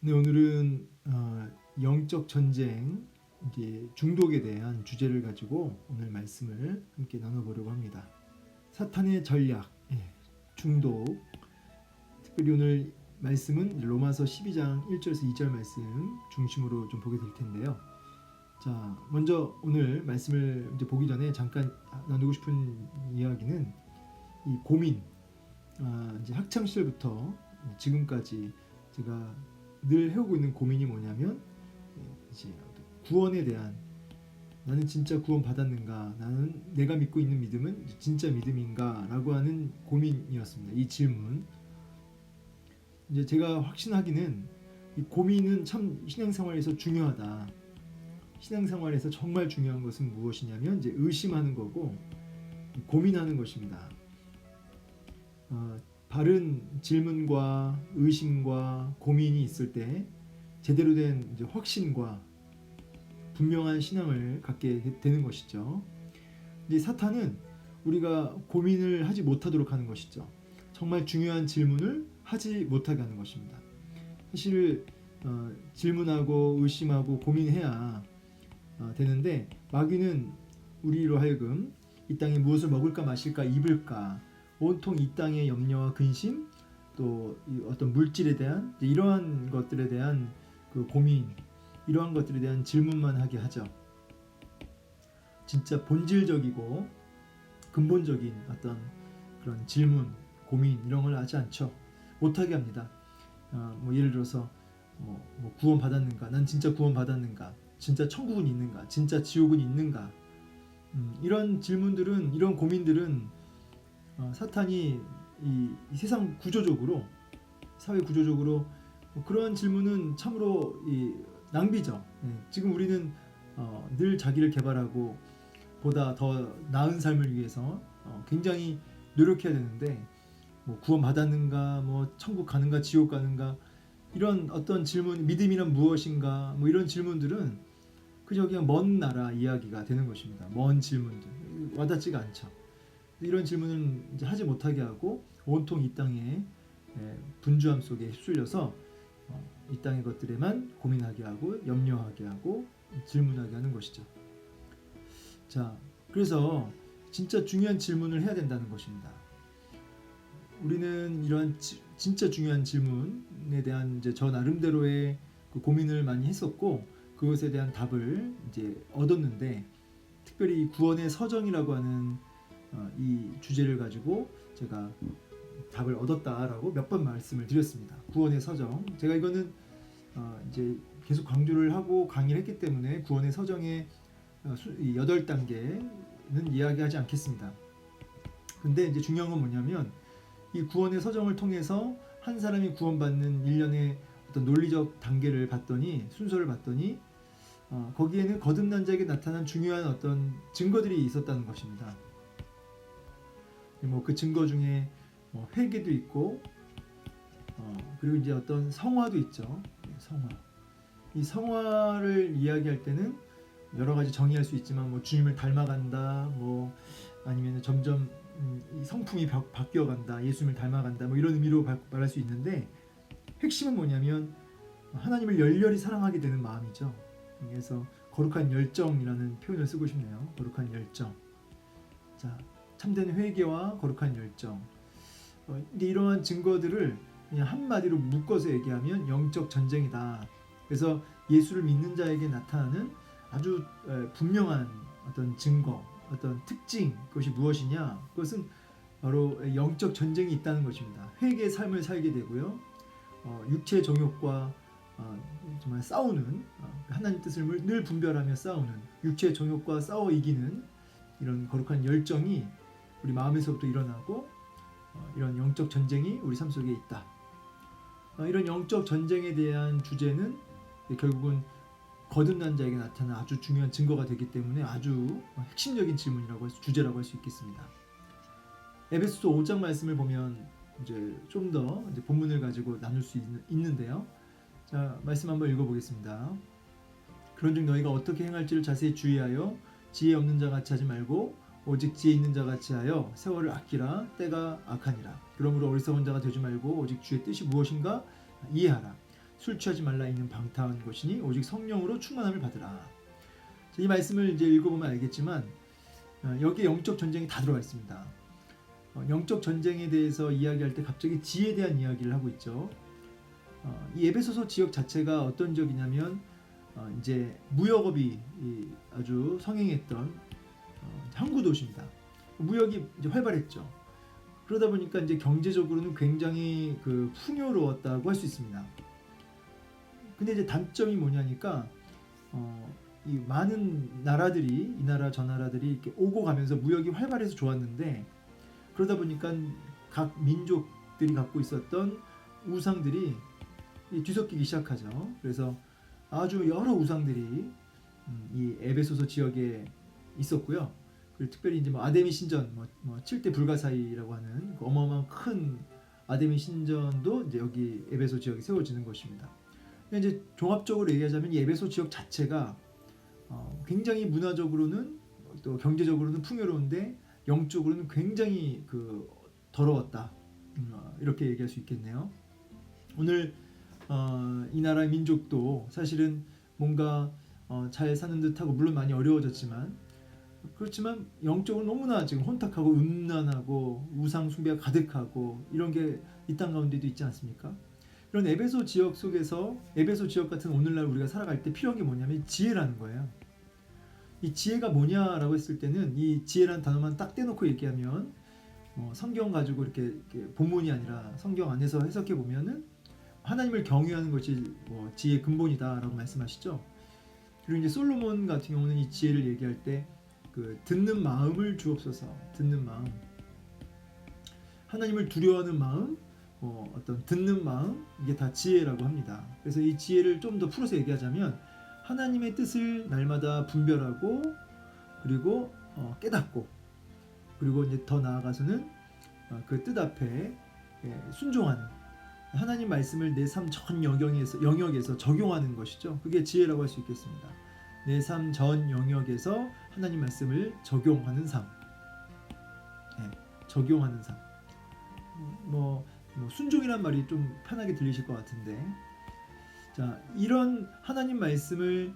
네, 오늘은 영적 전쟁, 이제 중독에 대한 주제를 가지고 오늘 말씀을 함께 나눠보려고 합니다. 사탄의 전략, 중독. 특별히 오늘 말씀은 로마서 12장 1절에서 2절 말씀 중심으로 좀 보게 될 텐데요. 자, 먼저 오늘 말씀을 이제 보기 전에 잠깐 나누고 싶은 이야기는 이 고민, 이제 학창 시절부터 지금까지 제가 늘 해오고 있는 고민이 뭐냐면 이제 구원에 대한, 나는 진짜 구원 받았는가, 나는 내가 믿고 있는 믿음은 진짜 믿음인가 라고 하는 고민이었습니다. 이 질문. 이제 제가 확신하기는 이 고민은 참 신앙생활에서 중요하다. 신앙생활에서 정말 중요한 것은 무엇이냐면 이제 의심하는 거고 고민하는 것입니다. 바른 질문과 의심과 고민이 있을 때 제대로 된 이제 확신과 분명한 신앙을 갖게 되는 것이죠. 이제 사탄은 우리가 고민을 하지 못하도록 하는 것이죠. 정말 중요한 질문을 하지 못하게 하는 것입니다. 사실 질문하고 의심하고 고민해야 되는데 마귀는 우리로 하여금 이 땅에 무엇을 먹을까 마실까 입을까 온통 이 땅의 염려와 근심, 또 어떤 물질에 대한 이러한 것들에 대한 그 고민, 이러한 것들에 대한 질문만 하게 하죠. 진짜 본질적이고 근본적인 어떤 그런 질문, 고민 이런 걸 하지 않죠. 못하게 합니다. 예를 들어서 뭐 구원 받았는가, 난 진짜 구원 받았는가, 진짜 천국은 있는가, 진짜 지옥은 있는가, 이런 질문들은, 이런 고민들은 사탄이 이 세상 구조적으로, 사회 구조적으로 그런 질문은 참으로 낭비죠. 지금 우리는 늘 자기를 개발하고 보다 더 나은 삶을 위해서 굉장히 노력해야 되는데, 뭐 구원 받았는가, 뭐 천국 가는가, 지옥 가는가, 이런 어떤 질문, 믿음이란 무엇인가, 뭐 이런 질문들은 그저 그냥 먼 나라 이야기가 되는 것입니다. 먼 질문들, 와닿지가 않죠. 이런 질문은 이제 하지 못하게 하고 온통 이 땅의 분주함 속에 휩쓸려서 이 땅의 것들에만 고민하게 하고 염려하게 하고 질문하게 하는 것이죠. 자, 그래서 진짜 중요한 질문을 해야 된다는 것입니다. 우리는 이런 진짜 중요한 질문에 대한 이제 저 나름대로의 그 고민을 많이 했었고 그것에 대한 답을 이제 얻었는데, 특별히 구원의 서정이라고 하는 이 주제를 가지고 제가 답을 얻었다라고 몇 번 말씀을 드렸습니다. 구원의 서정. 제가 이거는 이제 계속 강조를 하고 강의를 했기 때문에 구원의 서정의 8단계는 이야기하지 않겠습니다. 근데 이제 중요한 건 뭐냐면 이 구원의 서정을 통해서 한 사람이 구원받는 일련의 어떤 논리적 단계를 봤더니, 순서를 봤더니 거기에는 거듭난 자에게 나타난 중요한 어떤 증거들이 있었다는 것입니다. 뭐 그 증거 중에 회개도 있고 그리고 이제 어떤 성화도 있죠. 성화. 이 성화를 이야기할 때는 여러 가지 정의할 수 있지만 뭐 주님을 닮아간다, 뭐 아니면 점점 이 성품이 바뀌어간다, 예수님을 닮아간다, 뭐 이런 의미로 말할 수 있는데, 핵심은 뭐냐면 하나님을 열렬히 사랑하게 되는 마음이죠. 그래서 거룩한 열정이라는 표현을 쓰고 싶네요. 거룩한 열정. 자, 참된 회개와 거룩한 열정. 근데 이러한 증거들을 그냥 한마디로 묶어서 얘기하면 영적 전쟁이다. 그래서 예수를 믿는 자에게 나타나는 아주 분명한 어떤 증거, 어떤 특징, 그것이 무엇이냐? 그것은 바로 영적 전쟁이 있다는 것입니다. 회개의 삶을 살게 되고요. 육체의 정욕과 정말 싸우는, 하나님 뜻을 늘 분별하며 싸우는, 육체의 정욕과 싸워 이기는 이런 거룩한 열정이 우리 마음에서부터 일어나고 이런 영적 전쟁이 우리 삶 속에 있다. 이런 영적 전쟁에 대한 주제는 결국은 거듭난 자에게 나타난 아주 중요한 증거가 되기 때문에 아주 핵심적인 질문이라고 주제라고 할 수 있겠습니다. 에베소서 5장 말씀을 보면 이제 좀 더 본문을 가지고 나눌 수 있는데요. 자, 말씀 한번 읽어보겠습니다. 그런즉 너희가 어떻게 행할지를 자세히 주의하여 지혜 없는 자 같이 하지 말고 오직 지혜 있는 자 같이 하여 세월을 아끼라. 때가 악하니라. 그러므로 어리석은 자가 되지 말고 오직 주의 뜻이 무엇인가 이해하라. 술 취하지 말라 있는 방탕한 것이니 오직 성령으로 충만함을 받으라. 이 말씀을 이제 읽어보면 알겠지만 여기에 영적 전쟁이 다 들어가 있습니다. 영적 전쟁에 대해서 이야기할 때 갑자기 지혜에 대한 이야기를 하고 있죠. 이 에베소서 지역 자체가 어떤 지역이냐면 이제 무역업이 아주 성행했던 항구 도시입니다. 무역이 이제 활발했죠. 그러다 보니까 이제 경제적으로는 굉장히 풍요로웠다고 할 수 있습니다. 근데 이제 단점이 뭐냐니까 이 많은 나라들이 이 나라 저 나라들이 이렇게 오고 가면서 무역이 활발해서 좋았는데 그러다 보니까 각 민족들이 갖고 있었던 우상들이 뒤섞이기 시작하죠. 그래서 아주 여러 우상들이 이 에베소서 지역에 있었고요. 그리고 특별히 이제 아데미 신전, 7대 불가사의라고 하는 어마어마한 큰 아데미 신전도 이제 여기 에베소 지역에 세워지는 것입니다. 이제 종합적으로 얘기하자면 이 에베소 지역 자체가 굉장히 문화적으로는 또 경제적으로는 풍요로운데 영적으로는 굉장히 더러웠다. 이렇게 얘기할 수 있겠네요. 오늘 이 나라의 민족도 사실은 뭔가 잘 사는 듯하고 물론 많이 어려워졌지만 그렇지만 영적으로 너무나 지금 혼탁하고 음란하고 우상 숭배가 가득하고 이런 게 이 땅 가운데도 있지 않습니까? 이런 에베소 지역 속에서 에베소 지역 같은 오늘날 우리가 살아갈 때 필요한 게 뭐냐면 지혜라는 거예요. 이 지혜가 뭐냐라고 했을 때는 이 지혜라는 단어만 딱 떼놓고 얘기하면 성경 가지고 이렇게 본문이 아니라 성경 안에서 해석해 보면은 하나님을 경외하는 것이 지혜의 근본이다라고 말씀하시죠. 그리고 이제 솔로몬 같은 경우는 이 지혜를 얘기할 때 듣는 마음을 주옵소서. 듣는 마음, 하나님을 두려워하는 마음, 어떤 듣는 마음, 이게 다 지혜라고 합니다. 그래서 이 지혜를 좀 더 풀어서 얘기하자면 하나님의 뜻을 날마다 분별하고 그리고 깨닫고 그리고 이제 더 나아가서는 그 뜻 앞에 순종하는 하나님 말씀을 내 삶 전 영역에서 적용하는 것이죠. 그게 지혜라고 할 수 있겠습니다. 내 삶 전 영역에서 하나님 말씀을 적용하는 삶. 적용하는 삶. 순종이란 말이 좀 편하게 들리실 것 같은데, 자, 이런 하나님 말씀을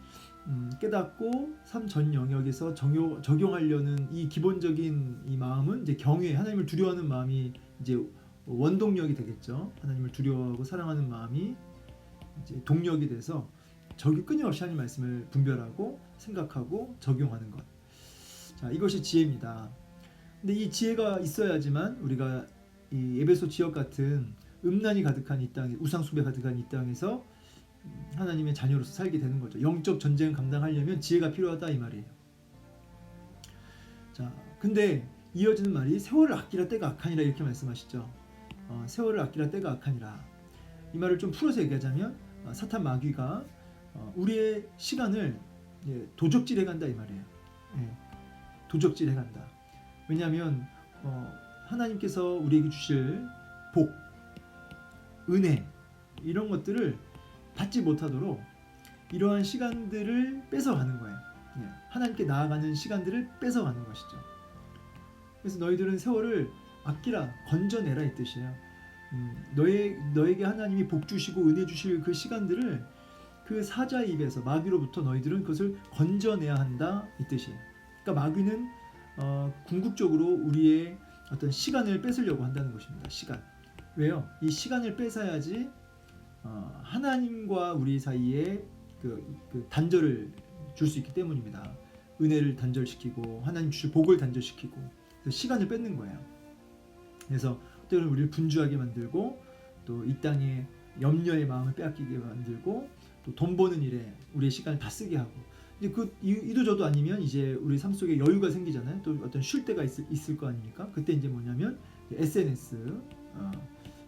깨닫고 삶 전 영역에서 적용하려는 이 기본적인 이 마음은 이제 경외, 하나님을 두려워하는 마음이 이제 원동력이 되겠죠. 하나님을 두려워하고 사랑하는 마음이 이제 동력이 돼서 끊임없이 하나님 말씀을 분별하고 생각하고 적용하는 것. 자, 이것이 지혜입니다. 근데 이 지혜가 있어야지만 우리가 이 에베소 지역 같은 음란이 가득한 이 땅, 우상 숭배 가득한 이 땅에서 하나님의 자녀로서 살게 되는 거죠. 영적 전쟁을 감당하려면 지혜가 필요하다 이 말이에요. 자, 근데 이어지는 말이 세월을 아끼라 때가 악하니라 이렇게 말씀하시죠. 세월을 아끼라 때가 악하니라. 이 말을 좀 풀어서 얘기하자면 사탄 마귀가 우리의 시간을 도적질해간다 이 말이에요. 도적질해간다. 왜냐하면 하나님께서 우리에게 주실 복, 은혜 이런 것들을 받지 못하도록 이러한 시간들을 뺏어가는 거예요. 하나님께 나아가는 시간들을 뺏어가는 것이죠. 그래서 너희들은 세월을 아끼라, 건져내라 이 뜻이에요. 너에게 하나님이 복 주시고 은혜 주실 그 시간들을 그 사자의 입에서 마귀로부터 너희들은 그것을 건져내야 한다 이 뜻이에요. 그러니까 마귀는 궁극적으로 우리의 어떤 시간을 뺏으려고 한다는 것입니다. 시간. 왜요? 이 시간을 뺏어야지 하나님과 우리 사이에 그 단절을 줄 수 있기 때문입니다. 은혜를 단절시키고 하나님 주실 복을 단절시키고 그래서 시간을 뺏는 거예요. 그래서 때로는 우리를 분주하게 만들고 또 이 땅에 염려의 마음을 빼앗기게 만들고 또 돈 버는 일에 우리의 시간을 다 쓰게 하고 이제 이도 저도 아니면 이제 우리 삶 속에 여유가 생기잖아요. 또 어떤 쉴 때가 있을 거 아닙니까? 그때 이제 뭐냐면 SNS,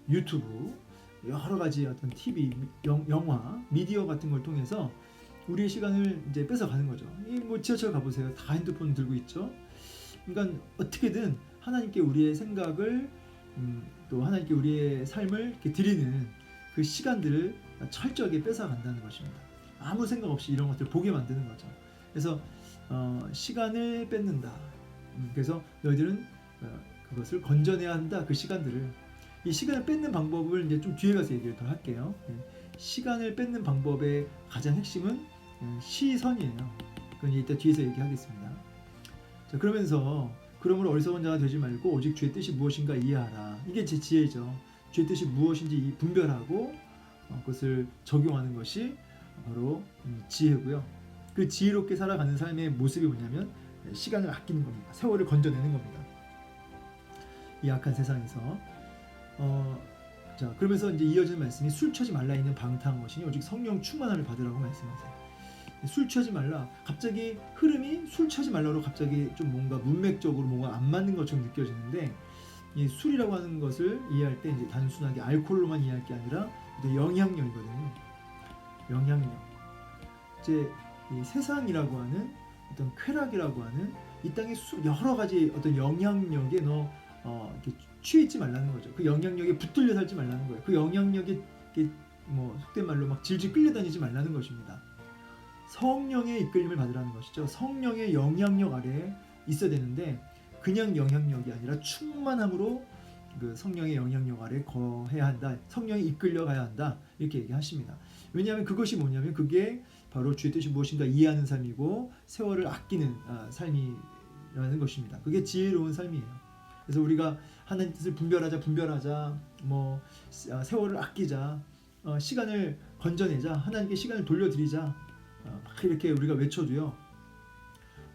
유튜브 여러 가지 어떤 TV, 영화, 미디어 같은 걸 통해서 우리의 시간을 이제 뺏어가는 거죠. 지하철 가보세요. 다 핸드폰 들고 있죠. 그러니까 어떻게든 하나님께 우리의 생각을 또 하나님께 우리의 삶을 이렇게 드리는 그 시간들을 철저하게 뺏어간다는 것입니다. 아무 생각 없이 이런 것들을 보게 만드는 거죠. 그래서 시간을 뺏는다. 그래서 너희들은 그것을 건져내야 한다. 그 시간들을 이 시간을 뺏는 방법을 이제 좀 뒤에 가서 얘기를 더 할게요. 시간을 뺏는 방법의 가장 핵심은 시선이에요. 그건 이따 뒤에서 얘기하겠습니다. 자, 그러므로 어리석은 자가 되지 말고 오직 주의 뜻이 무엇인가 이해하라. 이게 제 지혜죠. 주의 뜻이 무엇인지 분별하고 그것을 적용하는 것이 바로 지혜고요. 그 지혜롭게 살아가는 삶의 모습이 뭐냐면 시간을 아끼는 겁니다. 세월을 건져내는 겁니다. 이 악한 세상에서 자, 그러면서 이제 이어지는 말씀이 술 취하지 말라 있는 방탕한 것이니 오직 성령 충만함을 받으라고 말씀하세요. 술 취하지 말라. 갑자기 흐름이 술 취하지 말라로 갑자기 좀 뭔가 문맥적으로 뭔가 안 맞는 것처럼 느껴지는데, 이 술이라고 하는 것을 이해할 때 이제 단순하게 알코올로만 이해할 게 아니라 영향력이거든요. 영향력. 이제 이 세상이라고 하는 어떤 쾌락이라고 하는 이 땅의 여러 가지 어떤 영향력에 이렇게 취해 있지 말라는 거죠. 그 영향력에 붙들려 살지 말라는 거예요. 그 영향력에 뭐 속된 말로 막 질질 끌려다니지 말라는 것입니다. 성령의 이끌림을 받으라는 것이죠. 성령의 영향력 아래에 있어야 되는데 그냥 영향력이 아니라 충만함으로 그 성령의 영향력 아래 거해야 한다. 성령이 이끌려 가야 한다. 이렇게 얘기하십니다. 왜냐하면 그것이 뭐냐면 그게 바로 주의 뜻이 무엇인가 이해하는 삶이고 세월을 아끼는 삶이라는 것입니다. 그게 지혜로운 삶이에요. 그래서 우리가 하나님 뜻을 분별하자, 뭐 세월을 아끼자, 시간을 건져내자, 하나님께 시간을 돌려드리자, 막 이렇게 우리가 외쳐도요.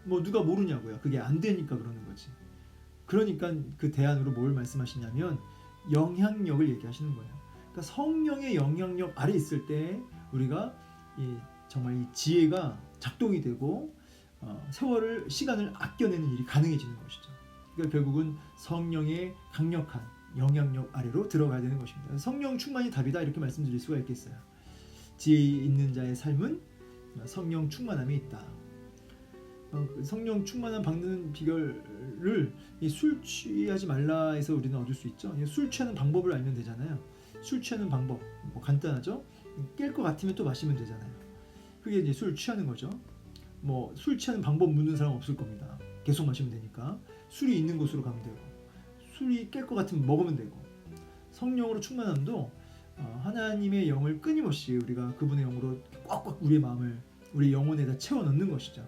뭐 누가 모르냐고요. 그게 안 되니까 그러는 거지. 그러니까 그 대안으로 뭘 말씀하시냐면 영향력을 얘기하시는 거예요. 그러니까 성령의 영향력 아래 있을 때 우리가 정말 이 지혜가 작동이 되고 시간을 아껴내는 일이 가능해지는 것이죠. 그러니까 결국은 성령의 강력한 영향력 아래로 들어가야 되는 것입니다. 성령 충만이 답이다 이렇게 말씀드릴 수가 있겠어요. 지혜 있는 자의 삶은 성령 충만함이 있다. 성령 충만함 받는 비결을 술 취하지 말라 해서 우리는 얻을 수 있죠. 술 취하는 방법을 알면 되잖아요. 술 취하는 방법 뭐 간단하죠. 깰 것 같으면 또 마시면 되잖아요. 그게 이제 술 취하는 거죠. 뭐 술 취하는 방법 묻는 사람 없을 겁니다. 계속 마시면 되니까. 술이 있는 곳으로 가면 되고, 술이 깰 것 같으면 먹으면 되고. 성령으로 충만함도 하나님의 영을 끊임없이 우리가 그분의 영으로 꽉꽉 우리의 마음을 우리 영혼에다 채워 넣는 것이죠.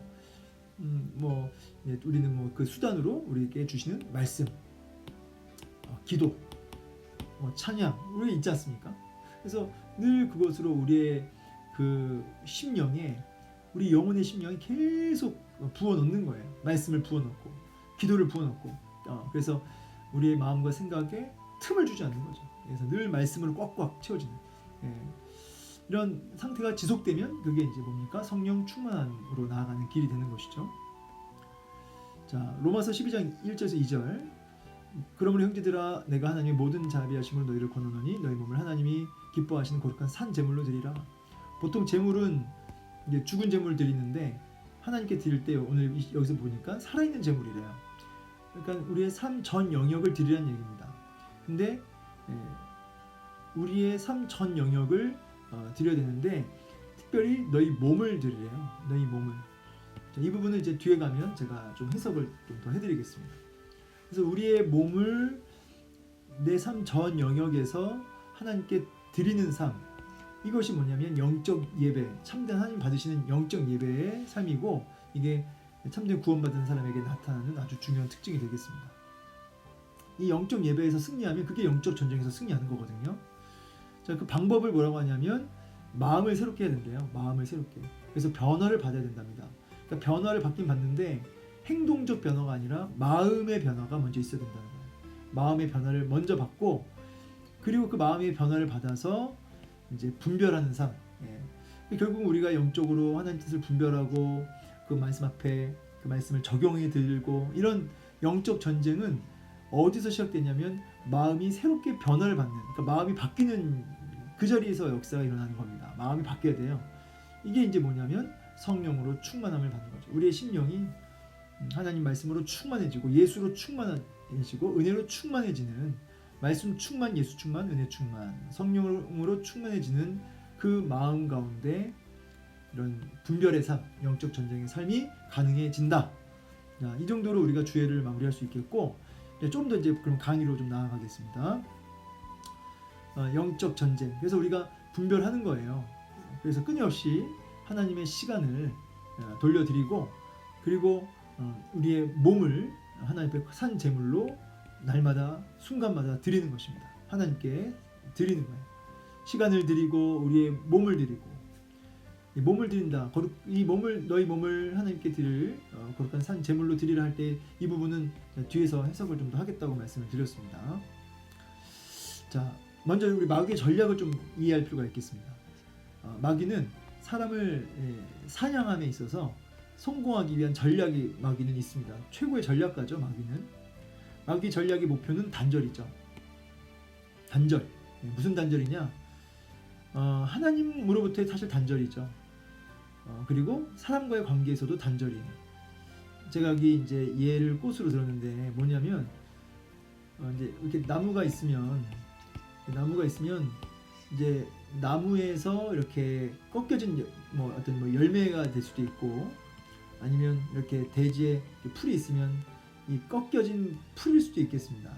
뭐 우리는 뭐 그 수단으로 우리에게 주시는 말씀, 기도, 찬양 우리 있지 않습니까? 그래서 늘 그것으로 우리의 그 심령에 우리 영혼의 심령이 계속 부어 넣는 거예요. 말씀을 부어 넣고 기도를 부어 넣고 그래서 우리의 마음과 생각에 틈을 주지 않는 거죠. 그래서 늘 말씀으로 꽉꽉 채워지는 이런 상태가 지속되면 그게 이제 뭡니까? 성령 충만으로 나아가는 길이 되는 것이죠. 자, 로마서 12장 1절에서 2절. 그러므로 형제들아 내가 하나님의 모든 자비하심으로 너희를 권하노니 너희 몸을 하나님이 기뻐하시는 거룩한 산 제물로 드리라. 보통 제물은 이제 죽은 제물을 드리는데 하나님께 드릴 때 오늘 여기서 보니까 살아있는 제물이래요. 그러니까 우리의 삶 전 영역을 드리라는 얘기입니다. 근데 우리의 삶 전 영역을 드려야 되는데 특별히 너희 몸을 드리래요. 너희 몸을. 자, 이 부분은 이제 뒤에 가면 제가 좀 해석을 좀 더 해드리겠습니다. 그래서 우리의 몸을 내 삶 전 영역에서 하나님께 드리는 삶, 이것이 뭐냐면 영적 예배, 참된 하나님 받으시는 영적 예배의 삶이고 이게 참된 구원받은 사람에게 나타나는 아주 중요한 특징이 되겠습니다. 이 영적 예배에서 승리하면 그게 영적 전쟁에서 승리하는 거거든요. 자, 그 방법을 뭐라고 하냐면 마음을 새롭게 해야 된대요. 마음을 새롭게. 그래서 변화를 받아야 된답니다. 그러니까 변화를 받긴 받는데 행동적 변화가 아니라 마음의 변화가 먼저 있어야 된다는 거예요. 마음의 변화를 먼저 받고 그리고 그 마음의 변화를 받아서 이제 분별하는 삶. 결국 우리가 영적으로 하나님 뜻을 분별하고 그 말씀 앞에 그 말씀을 적용해 들고 이런 영적 전쟁은 어디서 시작되냐면 마음이 새롭게 변화를 받는, 그러니까 마음이 바뀌는 그 자리에서 역사가 일어나는 겁니다. 마음이 바뀌어야 돼요. 이게 이제 뭐냐면 성령으로 충만함을 받는 거죠. 우리의 심령이 하나님 말씀으로 충만해지고 예수로 충만해지고 은혜로 충만해지는, 말씀 충만, 예수 충만, 은혜 충만, 성령으로 충만해지는 그 마음 가운데 이런 분별의 삶, 영적 전쟁의 삶이 가능해진다. 자, 이 정도로 우리가 주예를 마무리할 수 있겠고, 좀 더 이제 그럼 강의로 좀 나아가겠습니다. 영적 전쟁. 그래서 우리가 분별하는 거예요. 그래서 끊임없이 하나님의 시간을 돌려드리고 그리고 우리의 몸을 하나님 앞에 산 제물로 날마다 순간마다 드리는 것입니다. 하나님께 드리는 거예요. 시간을 드리고 우리의 몸을 드리고 이 몸을 드린다. 이 몸을 너희 몸을 하나님께 드릴 거룩한 산 제물로 드리라 할 때 이 부분은 뒤에서 해석을 좀 더 하겠다고 말씀을 드렸습니다. 자, 먼저 우리 마귀의 전략을 좀 이해할 필요가 있겠습니다. 마귀는 사람을 사냥함에 있어서 성공하기 위한 전략이 마귀는 있습니다. 최고의 전략가죠. 마귀 전략의 목표는 단절이죠. 단절. 무슨 단절이냐? 하나님으로부터의 사실 단절이죠. 그리고 사람과의 관계에서도 단절이에요. 제가 여기 이제 예를 꽃으로 들었는데 뭐냐면 이제 이렇게 나무가 있으면 이제 나무에서 이렇게 꺾여진 어떤 열매가 될 수도 있고 아니면 이렇게 대지에 풀이 있으면 이 꺾여진 풀일 수도 있겠습니다.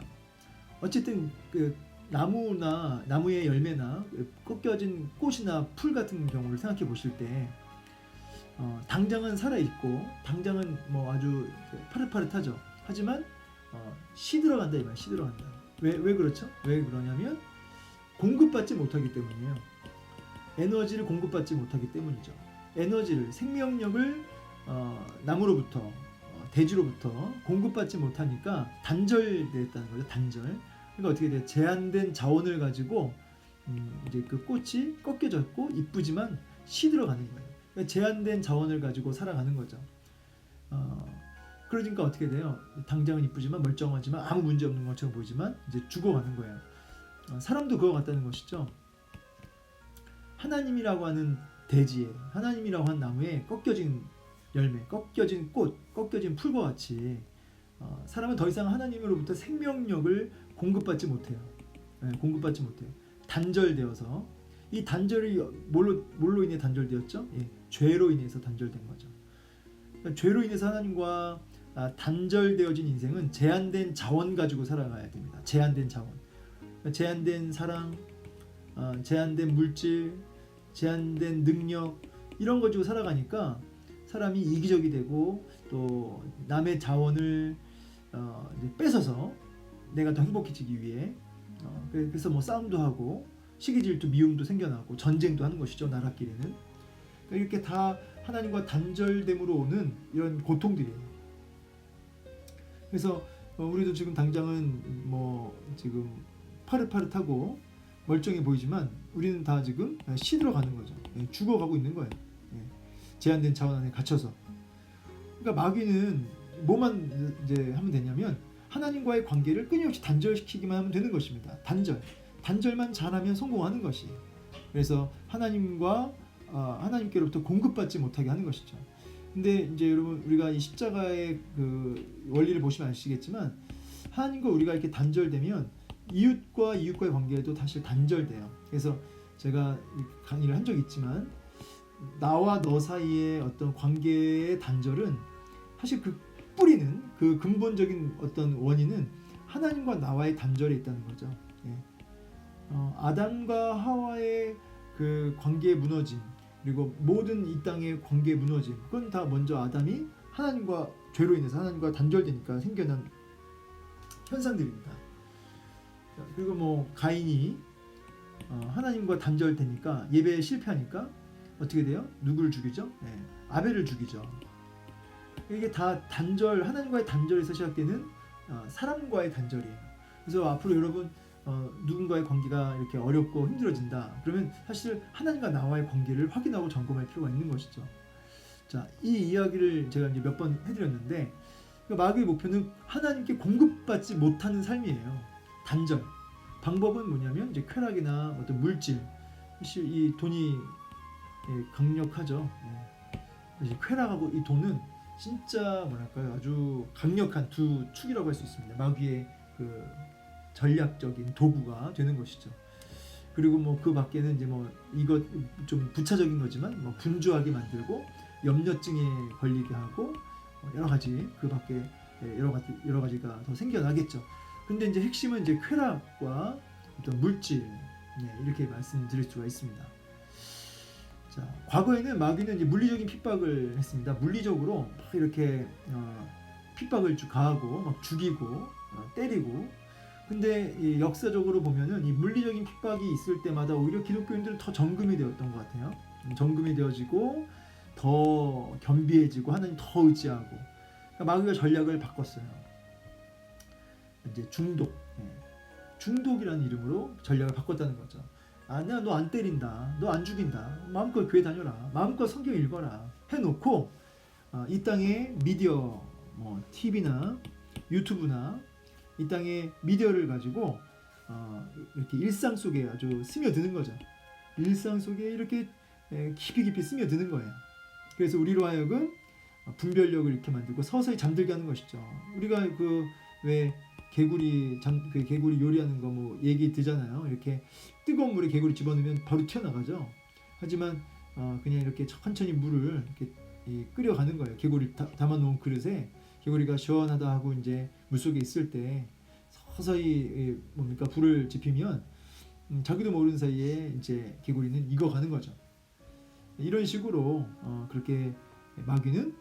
어쨌든 그 나무의 열매나 꺾여진 꽃이나 풀 같은 경우를 생각해 보실 때 당장은 살아있고 당장은 아주 파릇파릇하죠. 하지만 시들어간다 이 말, 시들어간다. 왜 그렇죠? 왜 그러냐면 공급받지 못하기 때문이에요. 에너지를 공급받지 못하기 때문이죠. 에너지를, 생명력을 나무로부터 대지로부터 공급받지 못하니까 단절됐다는 거죠. 단절. 그러니까 어떻게 돼요? 제한된 자원을 가지고 이제 그 꽃이 꺾여졌고 이쁘지만 시들어가는 거예요. 그러니까 제한된 자원을 가지고 살아가는 거죠. 그러니까 어떻게 돼요? 당장은 이쁘지만 멀쩡하지만 아무 문제 없는 것처럼 보이지만 이제 죽어가는 거예요. 사람도 그거 같다는 것이죠. 하나님이라고 하는 대지에, 하나님이라고 하는 나무에 꺾여진 열매, 꺾여진 꽃, 꺾여진 풀과 같이 사람은 더 이상 하나님으로부터 생명력을 공급받지 못해요. 공급받지 못해요. 단절되어서 이 단절이 뭘로 인해 단절되었죠? 죄로 인해서 단절된 거죠. 그러니까 죄로 인해서 하나님과 단절되어진 인생은 제한된 자원 가지고 살아가야 됩니다. 제한된 자원, 제한된 사랑, 제한된 물질, 제한된 능력 이런 거 가지고 살아가니까 사람이 이기적이 되고 또 남의 자원을 이제 뺏어서 내가 더 행복해지기 위해 그래서 싸움도 하고 시기질투, 미움도 생겨나고 전쟁도 하는 것이죠. 나라끼리는. 그러니까 이렇게 다 하나님과 단절됨으로 오는 이런 고통들이에요. 그래서 우리도 지금 당장은 지금 파릇파릇하고 멀쩡해 보이지만 우리는 다 지금 시들어가는 거죠. 죽어가고 있는 거예요. 제한된 자원 안에 갇혀서. 그러니까 마귀는 뭐만 이제 하면 되냐면 하나님과의 관계를 끊임없이 단절시키기만 하면 되는 것입니다. 단절만 잘하면 성공하는 것이. 그래서 하나님께로부터 공급받지 못하게 하는 것이죠. 근데 이제 여러분 우리가 이 십자가의 그 원리를 보시면 아시겠지만 하나님과 우리가 이렇게 단절되면 이웃과의 관계도 사실 단절돼요. 그래서 제가 강의를 한 적이 있지만 나와 너 사이의 어떤 관계의 단절은 사실 그 뿌리는 그 근본적인 어떤 원인은 하나님과 나와의 단절에 있다는 거죠. 아담과 하와의 그 관계의 무너짐 그리고 모든 이 땅의 관계의 무너짐 그건 다 먼저 아담이 하나님과 죄로 인해서 하나님과 단절되니까 생겨난 현상들입니다. 그리고 가인이 하나님과 단절되니까 예배에 실패하니까 어떻게 돼요? 누구를 죽이죠? 아벨을 죽이죠. 이게 다 단절, 하나님과의 단절에서 시작되는 사람과의 단절이에요. 그래서 앞으로 여러분 누군가의 관계가 이렇게 어렵고 힘들어진다. 그러면 사실 하나님과 나와의 관계를 확인하고 점검할 필요가 있는 것이죠. 자, 이 이야기를 제가 이제 몇 번 해드렸는데 마귀의 목표는 하나님께 공급받지 못하는 삶이에요. 단절. 방법은 뭐냐면 이제 쾌락이나 어떤 물질. 사실 이 돈이 강력하죠. 이제 쾌락하고 이 돈은 진짜 뭐랄까요, 아주 강력한 두 축이라고 할 수 있습니다. 마귀의 그 전략적인 도구가 되는 것이죠. 그리고 그 밖에는 이제 이것 좀 부차적인 거지만 분주하게 만들고 염려증에 걸리게 하고 여러 가지 그 밖에 여러 가지가 더 생겨나겠죠. 근데 이제 핵심은 이제 쾌락과 어떤 물질 네, 이렇게 말씀드릴 수가 있습니다. 자, 과거에는 마귀는 이제 물리적인 핍박을 했습니다. 물리적으로 막 이렇게 핍박을 가하고 막 죽이고 때리고. 근데 이 역사적으로 보면은 이 물리적인 핍박이 있을 때마다 오히려 기독교인들은 더 정금이 되었던 것 같아요. 정금이 되어지고 더 겸비해지고 하나님 더 의지하고. 그러니까 마귀가 전략을 바꿨어요. 이제 중독, 중독이라는 이름으로 전략을 바꿨다는 거죠. 내가 너 안 때린다, 너 안 죽인다, 마음껏 교회 다녀라, 마음껏 성경 읽어라 해놓고 이 땅에 미디어, 뭐 TV나 유튜브나 이 땅에 미디어를 가지고 이렇게 일상 속에 아주 스며드는 거죠. 일상 속에 이렇게 깊이 스며드는 거예요. 그래서 우리로 하여금 분별력을 이렇게 만들고 서서히 잠들게 하는 것이죠. 우리가 왜 개구리 요리하는 거 뭐 얘기 듣잖아요. 이렇게 뜨거운 물에 개구리 집어넣으면 바로 튀어나가죠. 하지만 그냥 이렇게 천천히 물을 이렇게 끓여가는 거예요. 개구리 담아놓은 그릇에 개구리가 시원하다 하고 이제 물 속에 있을 때 서서히 불을 지피면 자기도 모르는 사이에 이제 개구리는 익어가는 거죠. 이런 식으로 그렇게 마귀는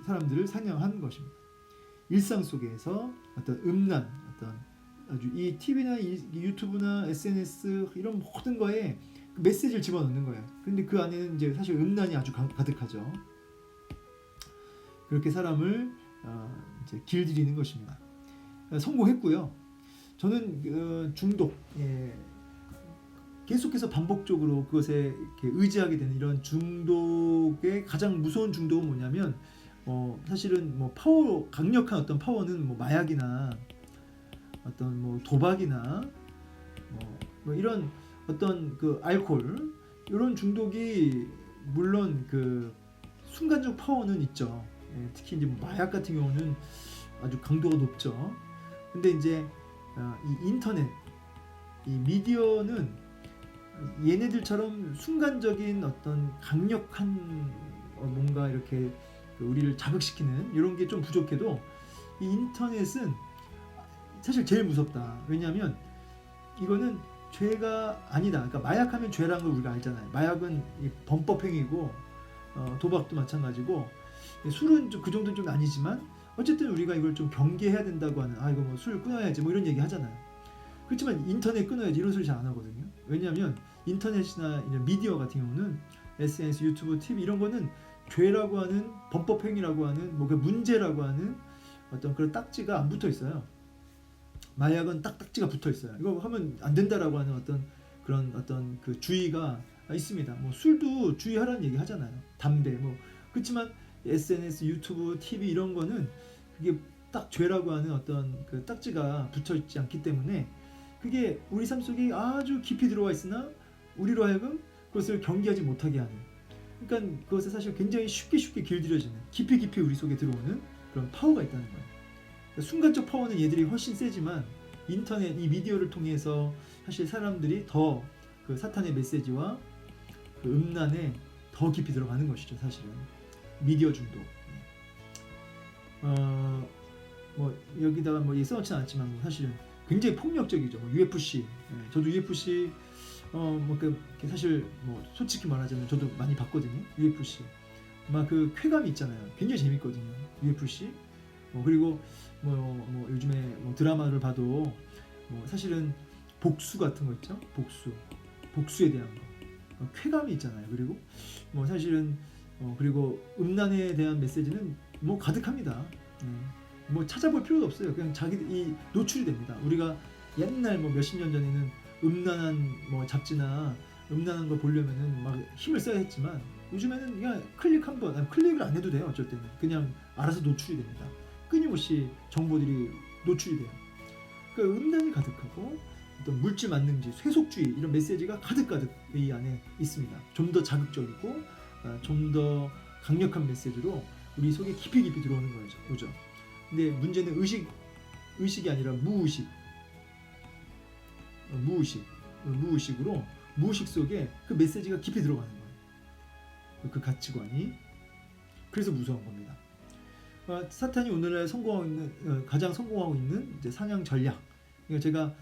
사람들을 사냥하는 것입니다. 일상 속에서 어떤 음란, 어떤 아주 이 TV나 이 유튜브나 SNS 이런 모든 거에 메시지를 집어넣는 거예요. 그런데 그 안에는 이제 사실 음란이 아주 가득하죠. 그렇게 사람을 이제 길들이는 것입니다. 성공했고요. 저는 중독, 계속해서 반복적으로 그것에 이렇게 의지하게 되는 이런 중독의 가장 무서운 중독은 뭐냐면 사실은 뭐 강력한 어떤 파워는 뭐 마약이나 어떤 뭐 도박이나 뭐 이런 어떤 그 알코올 이런 중독이 물론 그 순간적 파워는 있죠. 특히 이제 마약 같은 경우는 아주 강도가 높죠. 근데 이제 이 인터넷, 이 미디어는 얘네들처럼 순간적인 어떤 강력한 뭔가 이렇게 우리를 자극시키는 이런 게 좀 부족해도 이 인터넷은 사실 제일 무섭다. 왜냐하면 이거는 죄가 아니다. 그러니까 마약하면 죄라는 걸 우리가 알잖아요. 마약은 범법행위고 도박도 마찬가지고 술은 그 정도는 좀 아니지만 어쨌든 우리가 이걸 좀 경계해야 된다고 하는 이거 뭐 술 끊어야지 뭐 이런 얘기 하잖아요. 그렇지만 인터넷 끊어야지 이런 소리 잘 안 하거든요. 왜냐하면 인터넷이나 미디어 같은 경우는 SNS, 유튜브, TV 이런 거는 죄라고 하는 범법행위라고 하는 뭐 그 문제라고 하는 어떤 그런 딱지가 안 붙어 있어요. 마약은 딱지가 붙어 있어요. 이거 하면 안 된다라고 하는 그런 어떤 그 주의가 있습니다. 뭐 술도 주의하라는 얘기 하잖아요. 담배 뭐 그렇지만 SNS, 유튜브, TV 이런 거는 그게 딱 죄라고 하는 어떤 그 딱지가 붙어 있지 않기 때문에 그게 우리 삶 속에 아주 깊이 들어와 있으나 우리로 하여금 그것을 경계하지 못하게 하는, 그러니까 그것에 사실 굉장히 쉽게 길들여지는 깊이 우리 속에 들어오는 그런 파워가 있다는 거예요. 그러니까 순간적 파워는 얘들이 훨씬 세지만 인터넷, 이 미디어를 통해서 사실 사람들이 더 그 사탄의 메시지와 그 음란에 더 깊이 들어가는 것이죠. 사실은 미디어 중독. 뭐 여기다가 뭐 써놓진 않았지만 뭐 사실은 굉장히 폭력적이죠. 뭐 UFC, 저도 UFC 사실 뭐 솔직히 말하자면 저도 많이 봤거든요. UFC 막 그 쾌감이 있잖아요. 굉장히 재밌거든요. UFC 그리고 뭐 요즘에 뭐 드라마를 봐도 뭐 사실은 복수 같은 거 있죠. 복수에 대한 거 쾌감이 있잖아요. 그리고 뭐 사실은 그리고 음란에 대한 메시지는 뭐 가득합니다. 뭐 찾아볼 필요도 없어요. 그냥 자기들이 노출이 됩니다. 우리가 옛날 뭐 몇십 년 전에는 음란한 뭐 잡지나 음란한 걸 보려면은 막 힘을 써야 했지만 요즘에는 그냥 클릭을 안 해도 돼요. 어쩔 때는 그냥 알아서 노출이 됩니다. 끊임없이 정보들이 노출이 돼요. 그러니까 음란이 가득하고 어떤 물질 만능주의, 세속주의 이런 메시지가 가득 이 안에 있습니다. 좀 더 자극적이고 좀 더 강력한 메시지로 우리 속에 깊이 들어오는 거죠. 근데 문제는 의식이 아니라 무의식으로 무의식 속에 그 메시지가 깊이 들어가는 거예요. 그 가치관이. 그래서 무서운 겁니다. 사탄이 오늘날 가장 성공하고 있는 이제 사냥 전략. 그러니까 제가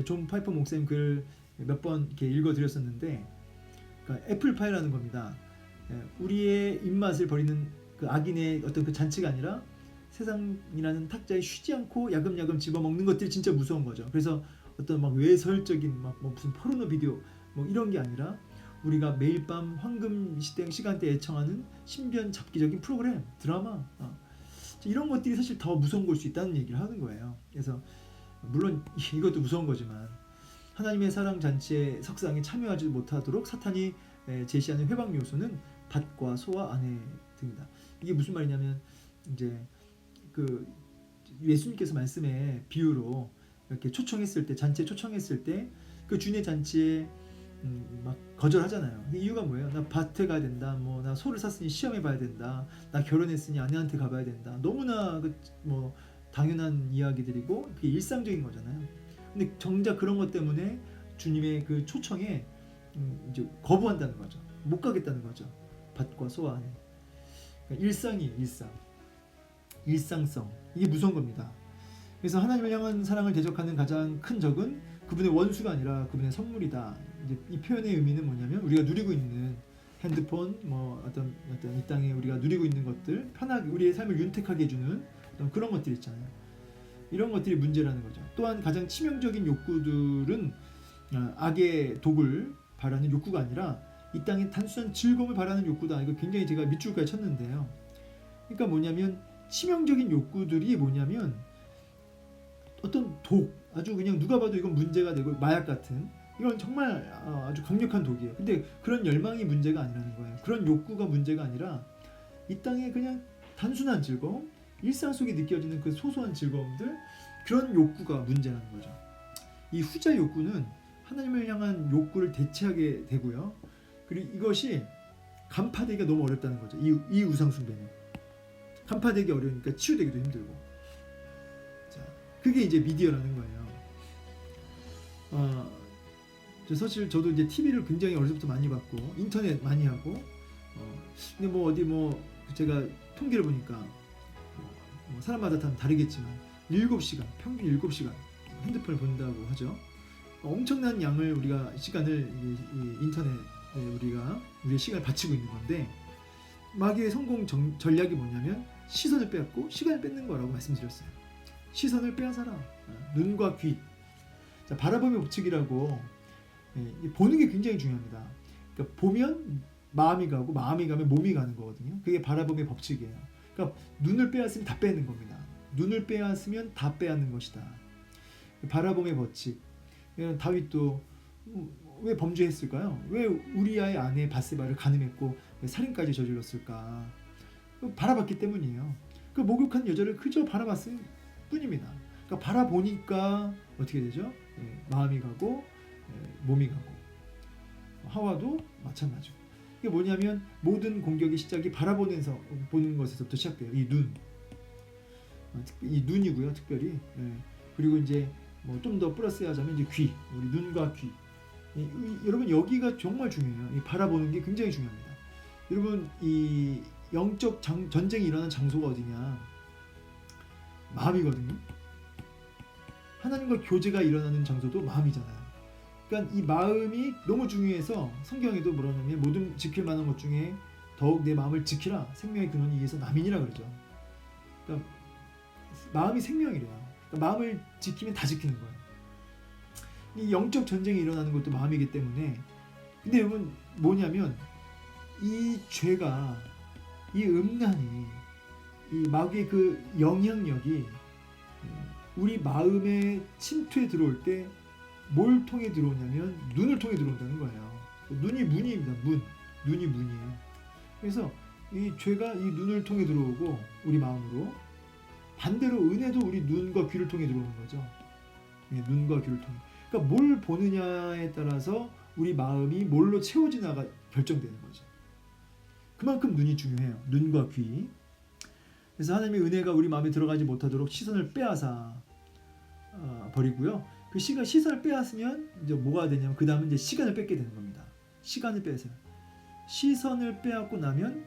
존 파이퍼 목사님 글 몇 번 이렇게 읽어드렸었는데, 그러니까 애플파이라는 겁니다. 우리의 입맛을 버리는 그 악인의 어떤 그 잔치가 아니라 세상이라는 탁자에 쉬지 않고 야금야금 집어먹는 것들이 진짜 무서운 거죠. 그래서 어떤 막 외설적인 막 뭐 무슨 포르노 비디오 뭐 이런 게 아니라 우리가 매일 밤 황금 시간대에 애청하는 신비한 잡기적인 프로그램, 드라마, 이런 것들이 사실 더 무서운 걸 수 있다는 얘기를 하는 거예요. 그래서 물론 이것도 무서운 거지만 하나님의 사랑 잔치의 석상에 참여하지 못하도록 사탄이 제시하는 회방 요소는 밭과 소와 아내 등이다. 이게 무슨 말이냐면 이제 그 예수님께서 말씀에 비유로 이렇게 초청했을 때, 잔치에 초청했을 때 그 주님의 잔치에 막 거절하잖아요. 이유가 뭐예요? 나 밭에 가야 된다. 뭐 나 소를 샀으니 시험해 봐야 된다. 나 결혼했으니 아내한테 가봐야 된다. 너무나 뭐 당연한 이야기들이고 그게 일상적인 거잖아요. 근데 정작 그런 것 때문에 주님의 그 초청에 이제 거부한다는 거죠. 못 가겠다는 거죠. 밭과 소와 아내. 그러니까 일상이 일상성. 이게 무서운 겁니다. 그래서 하나님을 향한 사랑을 대적하는 가장 큰 적은 그분의 원수가 아니라 그분의 선물이다. 이제 이 표현의 의미는 뭐냐면 우리가 누리고 있는 핸드폰, 뭐 어떤 이 땅에 우리가 누리고 있는 것들, 편하게 우리의 삶을 윤택하게 해주는 어떤 그런 것들 있잖아요. 이런 것들이 문제라는 거죠. 또한 가장 치명적인 욕구들은 악의 독을 바라는 욕구가 아니라 이 땅의 단순한 즐거움을 바라는 욕구다. 이거 굉장히 제가 밑줄까지 쳤는데요. 그러니까 뭐냐면 치명적인 욕구들이 뭐냐면 어떤 독, 아주 그냥 누가 봐도 이건 문제가 되고 마약 같은, 이건 정말 아주 강력한 독이에요. 근데 그런 열망이 문제가 아니라는 거예요. 그런 욕구가 문제가 아니라 이 땅에 그냥 단순한 즐거움, 일상 속에 느껴지는 그 소소한 즐거움들, 그런 욕구가 문제라는 거죠. 이 후자 욕구는 하나님을 향한 욕구를 대체하게 되고요. 그리고 이것이 간파되기가 너무 어렵다는 거죠. 이 우상숭배는 간파되기 어려우니까 치유되기도 힘들고. 자, 그게 이제 미디어라는 거예요. 사실 저도 이제 TV를 굉장히 어려서부터 많이 봤고 인터넷 많이 하고, 근데 뭐 어디 뭐 제가 통계를 보니까 뭐 사람마다 다 다르겠지만 7시간, 평균 7시간 핸드폰을 본다고 하죠. 엄청난 양을 우리가 시간을 이 인터넷에 우리의 시간을 바치고 있는 건데, 마귀의 성공 전략이 뭐냐면 시선을 빼앗고 시간을 뺏는 거라고 말씀드렸어요. 시선을 빼앗아라. 눈과 귀. 자, 바라봄의 법칙이라고, 보는 게 굉장히 중요합니다. 그러니까 보면 마음이 가고 마음이 가면 몸이 가는 거거든요. 그게 바라봄의 법칙이에요. 그러니까 눈을 빼앗으면 다 빼는 겁니다. 눈을 빼앗으면 다 빼앗는 것이다. 바라봄의 법칙. 다윗도 왜 범죄했을까요? 왜 우리아의 아내 바세바를 간음했고 살인까지 저질렀을까? 바라봤기 때문이에요. 그 목욕한 여자를 그저 바라봤을 뿐입니다. 그러니까 바라보니까 어떻게 되죠? 마음이 가고 몸이 가고. 하와도 마찬가지고. 이게 뭐냐면 모든 공격의 시작이 보는 것에서부터 시작돼요. 이 눈이고요, 특별히. 그리고 이제 뭐 좀 더 플러스하자면 이제 귀, 우리 눈과 귀. 여러분 여기가 정말 중요해요. 이 바라보는 게 굉장히 중요합니다. 여러분 이 영적 전쟁이 일어나는 장소가 어디냐? 마음이거든요. 하나님과 교제가 일어나는 장소도 마음이잖아요. 그러니까 이 마음이 너무 중요해서 성경에도 뭐라냐면 모든 지킬 만한 것 중에 더욱 내 마음을 지키라. 생명의 근원이 이에서 남인이라 그러죠. 그러니까 마음이 생명이래요. 그러니까 마음을 지키면 다 지키는 거예요. 이 영적 전쟁이 일어나는 것도 마음이기 때문에. 근데 여러분 뭐냐면 이 죄가, 이 음란이, 이 마귀의 그 영향력이 우리 마음에 침투해 들어올 때 뭘 통해 들어오냐면 눈을 통해 들어온다는 거예요. 눈이 문입니다. 눈이 문이에요. 그래서 이 죄가 이 눈을 통해 들어오고 우리 마음으로, 반대로 은혜도 우리 눈과 귀를 통해 들어오는 거죠. 눈과 귀를 통해. 그러니까 뭘 보느냐에 따라서 우리 마음이 뭘로 채워지나가 결정되는 거죠. 그만큼 눈이 중요해요. 눈과 귀. 그래서 하나님의 은혜가 우리 마음에 들어가지 못하도록 시선을 빼앗아 버리고요. 그 시선을 빼앗으면 이제 뭐가 되냐면 그 다음은 이제 시간을 뺏게 되는 겁니다. 시간을 빼앗어요. 시선을 빼앗고 나면,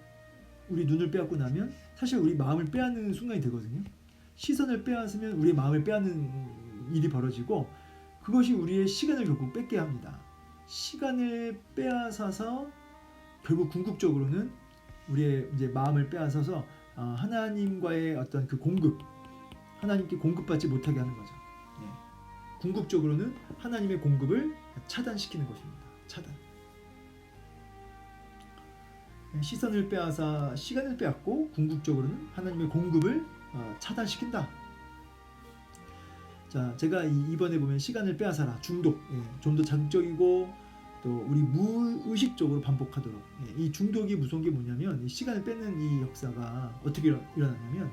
우리 눈을 빼앗고 나면 사실 우리 마음을 빼앗는 순간이 되거든요. 시선을 빼앗으면 우리의 마음을 빼앗는 일이 벌어지고 그것이 우리의 시간을 결국 뺏게 합니다. 시간을 빼앗아서 결국 궁극적으로는 우리의 이제 마음을 빼앗아서 하나님과의 어떤 그 공급, 하나님께 공급받지 못하게 하는 거죠. 예. 궁극적으로는 하나님의 공급을 차단시키는 것입니다. 차단. 시선을 빼앗아 시간을 빼앗고 궁극적으로는 하나님의 공급을 차단시킨다. 자, 제가 이번에 보면 시간을 빼앗아라, 중독, 좀 더 자극적이고 또 우리 무의식적으로 반복하도록. 이 중독이 무서운 게 뭐냐면 이 시간을 뺏는 이 역사가 어떻게 일어나냐면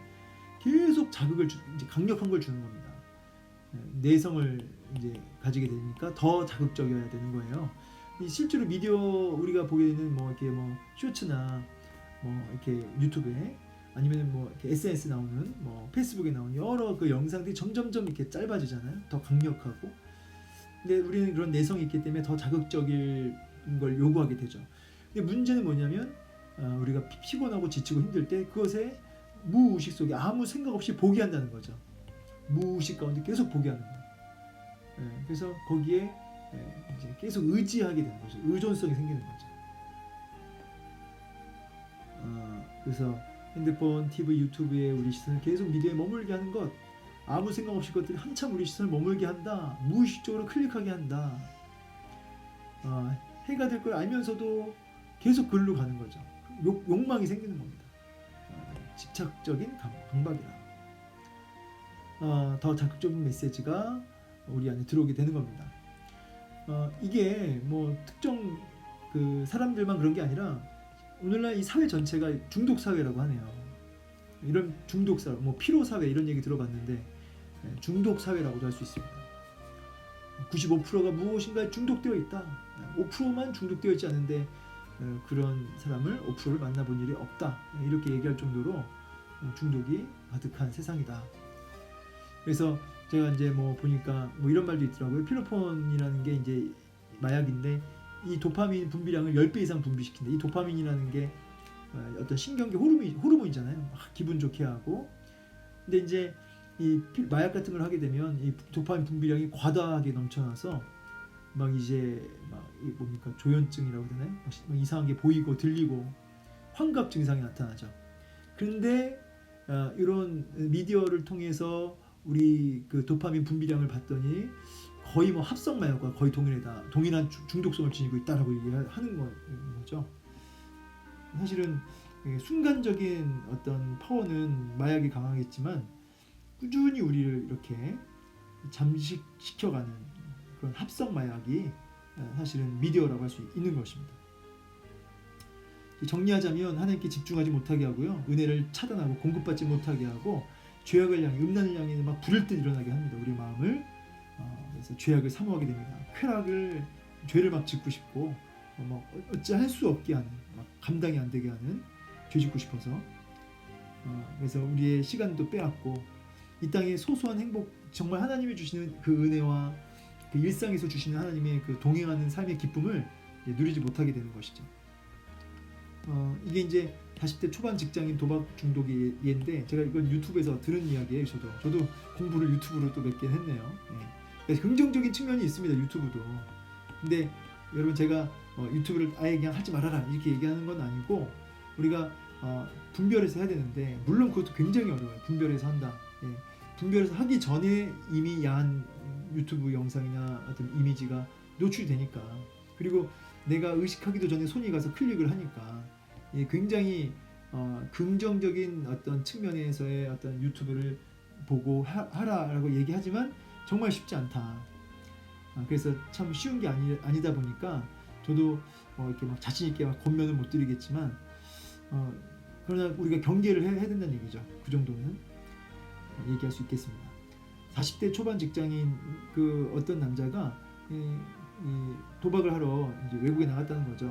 계속 자극을 이제 강력한 걸 주는 겁니다. 내성을 이제 가지게 되니까 더 자극적이어야 되는 거예요. 실제로 미디어 우리가 보게 되는 뭐 이렇게 뭐 쇼츠나 뭐 이렇게 유튜브에 아니면 뭐 이렇게 SNS 나오는 뭐 페이스북에 나오는 여러 그 영상들이 점점점 이렇게 짧아지잖아요. 더 강력하고. 근데 우리는 그런 내성이 있기 때문에 더 자극적인 걸 요구하게 되죠. 근데 문제는 뭐냐면 우리가 피곤하고 지치고 힘들 때 그것에 무의식 속에 아무 생각 없이 보게 한다는 거죠. 무의식 가운데 계속 보게 하는 거예요. 그래서 거기에 이제 계속 의지하게 되는 거죠. 의존성이 생기는 거죠. 그래서 핸드폰, TV, 유튜브에 우리 시선을 계속 미디어에 머물게 하는 것, 아무 생각 없이 그것들이 한참 우리 시선을 머물게 한다. 무의식적으로 클릭하게 한다. 해가 될 걸 알면서도 계속 글로 가는 거죠. 욕망이 생기는 겁니다. 집착적인 강박이라. 더 자극적인 메시지가 우리 안에 들어오게 되는 겁니다. 이게 뭐 특정 그 사람들만 그런 게 아니라 오늘날 이 사회 전체가 중독 사회라고 하네요. 이런 중독 사회, 뭐 피로 사회 이런 얘기 들어봤는데 중독 사회라고도 할 수 있습니다. 95%가 무엇인가에 중독되어 있다. 5%만 중독되어 있지 않은데 그런 사람을 5%를 만나본 일이 없다. 이렇게 얘기할 정도로 중독이 가득한 세상이다. 그래서 제가 이제 뭐 보니까 뭐 이런 말도 있더라고요. 필로폰이라는 게 이제 마약인데 이 도파민 분비량을 10배 이상 분비시킨다. 이 도파민이라는 게 어떤 신경계 호르몬이잖아요. 기분 좋게 하고. 근데 이제 이 마약 같은 걸 하게 되면 이 도파민 분비량이 과다하게 넘쳐나서 막 이제 막 뭡니까 조현증이라고 해야 되나요? 막 이상한 게 보이고 들리고 환각 증상이 나타나죠. 그런데 이런 미디어를 통해서 우리 그 도파민 분비량을 봤더니 거의 뭐 합성 마약과 거의 동일한 중독성을 지니고 있다라고 얘기하는 거죠. 사실은 순간적인 어떤 파워는 마약이 강하겠지만 꾸준히 우리를 이렇게 잠식시켜가는 그런 합성 마약이 사실은 미디어라고 할 수 있는 것입니다. 정리하자면 하나님께 집중하지 못하게 하고요, 은혜를 차단하고 공급받지 못하게 하고 죄악을 향해 음란을 향해 막 부를 듯 일어나게 합니다. 우리 마음을. 그래서 죄악을 사모하게 됩니다. 죄를 막 짓고 싶고 막 어찌 할 수 없게 하는, 막 감당이 안 되게 하는, 죄 짓고 싶어서. 그래서 우리의 시간도 빼앗고 이 땅의 소소한 행복, 정말 하나님이 주시는 그 은혜와 그 일상에서 주시는 하나님의 그 동행하는 삶의 기쁨을 누리지 못하게 되는 것이죠. 이게 이제 40대 초반 직장인 도박 중독의 예인데, 제가 이건 유튜브에서 들은 이야기예요. 저도 공부를 유튜브로 또 몇 개 했네요. 긍정적인 측면이 있습니다, 유튜브도. 근데 여러분, 제가 유튜브를 아예 그냥 하지 말아라 이렇게 얘기하는 건 아니고, 우리가 분별해서 해야 되는데, 물론 그것도 굉장히 어려워요. 분별해서 한다. 분별해서 하기 전에 이미 야한 유튜브 영상이나 어떤 이미지가 노출이 되니까, 그리고 내가 의식하기도 전에 손이 가서 클릭을 하니까 굉장히 긍정적인 어떤 측면에서의 어떤 유튜브를 보고 하라라고 얘기하지만 정말 쉽지 않다. 그래서 참 쉬운 게 아니다 보니까 저도 이렇게 막 자신 있게 막 권면을 못 드리겠지만, 그러나 우리가 경계를 해야 된다는 얘기죠. 그 정도는 얘기할 수 있겠습니다. 40대 초반 직장인 그 어떤 남자가 도박을 하러 이제 외국에 나갔다는 거죠.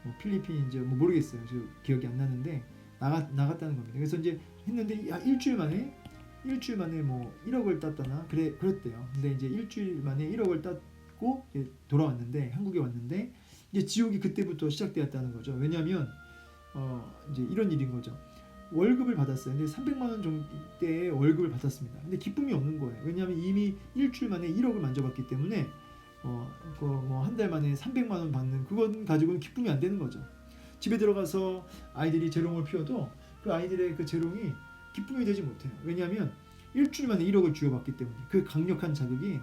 뭐 필리핀인지 뭐 모르겠어요. 지금 기억이 안 나는데 나갔다는 겁니다. 그래서 이제 했는데 일주일 만에 뭐 1억을 땄다나 그랬대요. 근데 이제 일주일 만에 1억을 땄고 돌아왔는데, 한국에 왔는데 이제 지옥이 그때부터 시작되었다는 거죠. 왜냐하면 이제 이런 일인 거죠. 월급을 받았어요. 근데 300만 원 정도의 월급을 받았습니다. 근데 기쁨이 없는 거예요. 왜냐하면 이미 일주일 만에 1억을 만져봤기 때문에 뭐 한 달 만에 300만 원 받는 그건 가지고는 기쁨이 안 되는 거죠. 집에 들어가서 아이들이 재롱을 피워도 그 아이들의 그 재롱이 기쁨이 되지 못해요. 왜냐하면 일주일 만에 1억을 쥐어받기 때문에 그 강력한 자극이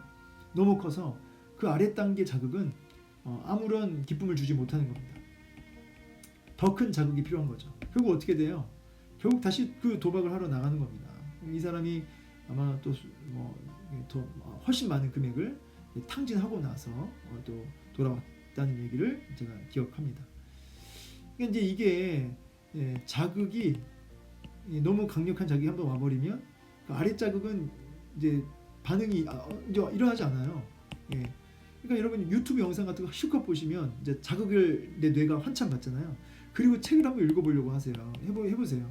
너무 커서 그 아래 단계 자극은 아무런 기쁨을 주지 못하는 겁니다. 더 큰 자극이 필요한 거죠. 결국 어떻게 돼요? 결국 다시 그 도박을 하러 나가는 겁니다. 이 사람이 아마 또 더 훨씬 많은 금액을 탕진하고 나서 또 돌아왔다는 얘기를 제가 기억합니다. 그러니까 이제 이게 자극이 너무 강력한 자극이 한번 와버리면 그 아래 자극은 이제 반응이 이제 일어나지 않아요. 예. 그러니까 여러분 유튜브 영상 같은 거 실컷 보시면 이제 자극을 내 뇌가 한참 받잖아요. 그리고 책을 한번 읽어보려고 하세요. 해보세요.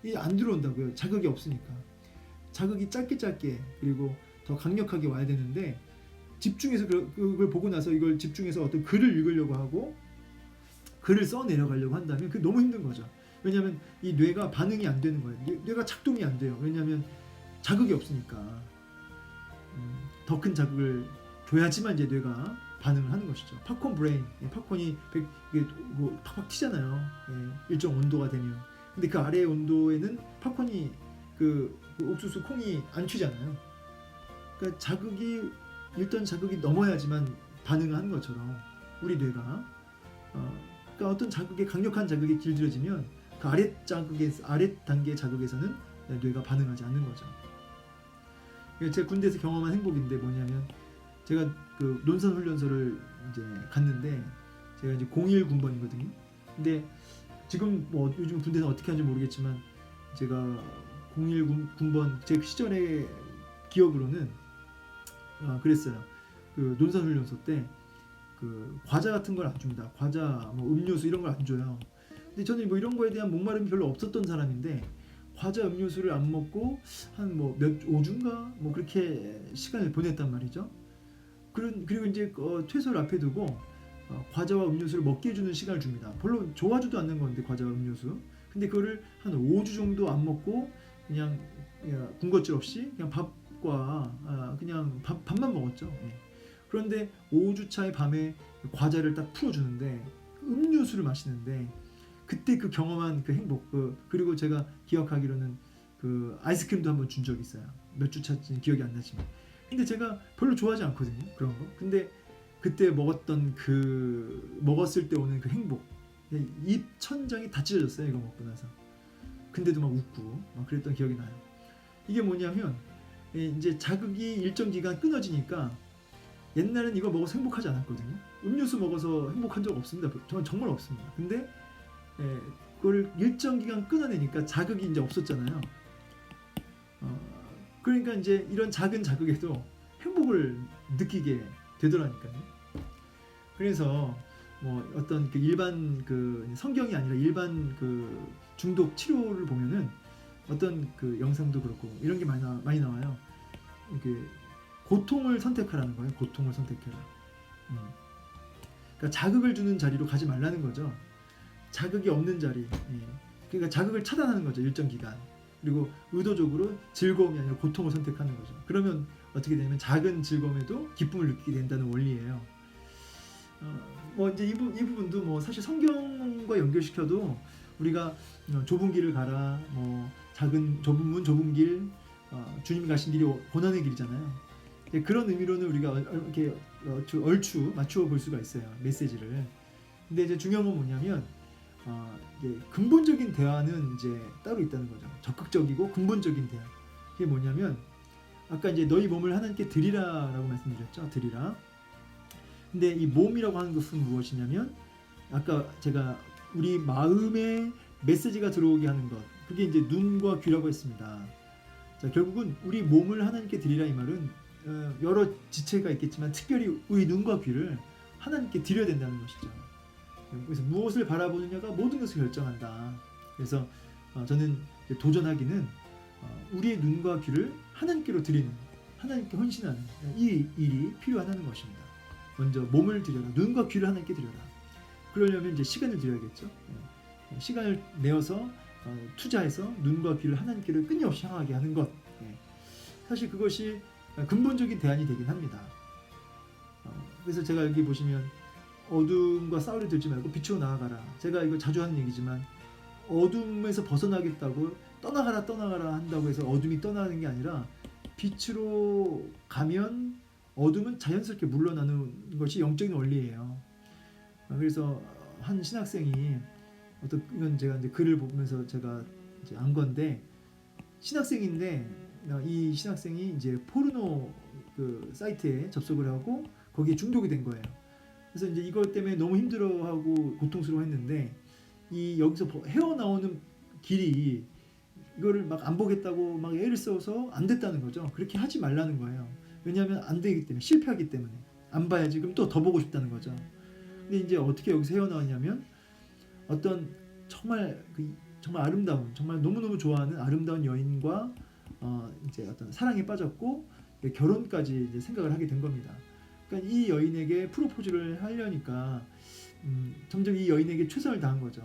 이게 안 들어온다고요. 자극이 없으니까. 자극이 짧게 그리고 더 강력하게 와야 되는데 집중해서 그걸 보고 나서 이걸 집중해서 어떤 글을 읽으려고 하고 글을 써 내려가려고 한다면 그게 너무 힘든 거죠. 왜냐하면 이 뇌가 반응이 안 되는 거예요. 뇌가 작동이 안 돼요. 왜냐하면 자극이 없으니까. 더 큰 자극을 줘야지만 이제 뇌가 반응을 하는 것이죠. 팝콘 브레인, 팝콘이 팍팍 튀잖아요. 일정 온도가 되면. 근데 그 아래의 온도에는 팝콘이 그 옥수수 콩이 안 튀잖아요. 그러니까 일단 자극이 넘어야지만 반응을 하는 것처럼 우리 뇌가 그러니까 어떤 자극에 강력한 자극이 길들여지면 그 아래 단계 자극에서는 뇌가 반응하지 않는 거죠. 제가 군대에서 경험한 행복인데 뭐냐면 제가 그 논산 훈련소를 이제 갔는데 제가 이제 01 군번이거든요. 근데 지금 뭐 요즘 군대에서 어떻게 하는지 모르겠지만 제가 01 군번 제 시절의 기억으로는 그랬어요. 그 논산 훈련소 때 그 과자 같은 걸 안 줍니다. 과자, 뭐 음료수 이런 걸 안 줘요. 근데 저는 뭐 이런 거에 대한 목마름이 별로 없었던 사람인데 과자, 음료수를 안 먹고 한 뭐 몇 5주인가 뭐 그렇게 시간을 보냈단 말이죠. 그리고 이제 퇴소를 앞에 두고 과자와 음료수를 먹게 해주는 시간을 줍니다. 별로 좋아하지도 않는 건데 과자와 음료수. 근데 그거를 한 5주 정도 안 먹고 그냥 군것질 없이 그냥 밥과 그냥 밥만 먹었죠. 그런데 5주 차의 밤에 과자를 딱 풀어주는데 음료수를 마시는데 그때 그 경험한 그 행복 그리고 제가 기억하기로는 그 아이스크림도 한번 준 적이 있어요. 몇 주 차인지 기억이 안 나지만. 근데 제가 별로 좋아하지 않거든요. 그런 거. 근데 그때 먹었을 때 오는 그 행복. 입 천장이 다 찢어졌어요. 이거 먹고 나서. 근데도 막 웃고 막 그랬던 기억이 나요. 이게 뭐냐면 이제 자극이 일정 기간 끊어지니까 옛날엔 이거 먹어서 행복하지 않았거든요. 음료수 먹어서 행복한 적 없습니다. 저는 정말 없습니다. 근데 그걸 일정 기간 끊어내니까 자극이 이제 없었잖아요. 그러니까 이제 이런 작은 자극에도 행복을 느끼게 되더라니까요. 그래서 뭐 어떤 그 일반 그 성경이 아니라 일반 그 중독 치료를 보면은 어떤 그 영상도 그렇고 이런 게 많이 나와요. 이게 고통을 선택하라는 거예요. 고통을 선택해라. 그러니까 자극을 주는 자리로 가지 말라는 거죠. 자극이 없는 자리. 그러니까 자극을 차단하는 거죠. 일정 기간. 그리고 의도적으로 즐거움이 아니라 고통을 선택하는 거죠. 그러면 어떻게 되냐면 작은 즐거움에도 기쁨을 느끼게 된다는 원리예요. 뭐 이제 이 부분도 뭐 사실 성경과 연결시켜도 우리가 좁은 길을 가라, 뭐 작은 좁은 문 좁은 길, 주님이 가신 길이 고난의 길이잖아요. 그런 의미로는 우리가 이렇게 얼추 맞추어 볼 수가 있어요. 메시지를. 근데 이제 중요한 건 뭐냐면 이제 근본적인 대화는 이제 따로 있다는 거죠. 적극적이고 근본적인 대화. 그게 뭐냐면 아까 이제 너희 몸을 하나님께 드리라라고 말씀드렸죠. 드리라. 근데 이 몸이라고 하는 것은 무엇이냐면 아까 제가 우리 마음에 메시지가 들어오게 하는 것. 그게 이제 눈과 귀라고 했습니다. 자, 결국은 우리 몸을 하나님께 드리라 이 말은 여러 지체가 있겠지만 특별히 우리 눈과 귀를 하나님께 드려야 된다는 것이죠. 그래서 무엇을 바라보느냐가 모든 것을 결정한다. 그래서 저는 도전하기는 우리의 눈과 귀를 하나님께로 드리는, 하나님께 헌신하는 이 일이 필요하다는 것입니다. 먼저 몸을 드려라. 눈과 귀를 하나님께 드려라. 그러려면 이제 시간을 드려야겠죠. 시간을 내어서 투자해서 눈과 귀를 하나님께로 끊임없이 향하게 하는 것. 사실 그것이 근본적인 대안이 되긴 합니다. 그래서 제가 여기 보시면 어둠과 싸우려 들지 말고 빛으로 나아가라. 제가 이거 자주 하는 얘기지만 어둠에서 벗어나겠다고 떠나가라 한다고 해서 어둠이 떠나는 게 아니라 빛으로 가면 어둠은 자연스럽게 물러나는 것이 영적인 원리예요. 그래서 한 신학생이 이건 제가 이제 글을 보면서 제가 이제 안 건데 신학생인데 이 신학생이 이제 포르노 그 사이트에 접속을 하고 거기에 중독이 된 거예요. 그래서 이제 이것 때문에 너무 힘들어하고 고통스러워했는데 이 여기서 헤어나오는 길이 이거를 막 안 보겠다고 막 애를 써서 안 됐다는 거죠. 그렇게 하지 말라는 거예요. 왜냐하면 안 되기 때문에 실패하기 때문에 안 봐야지 그럼 또 더 보고 싶다는 거죠. 근데 이제 어떻게 여기서 헤어나왔냐면 어떤 정말 정말 아름다운 정말 너무너무 좋아하는 아름다운 여인과 이제 어떤 사랑에 빠졌고 결혼까지 이제 생각을 하게 된 겁니다. 그러니까 이 여인에게 프로포즈를 하려니까 점점 이 여인에게 최선을 다한 거죠.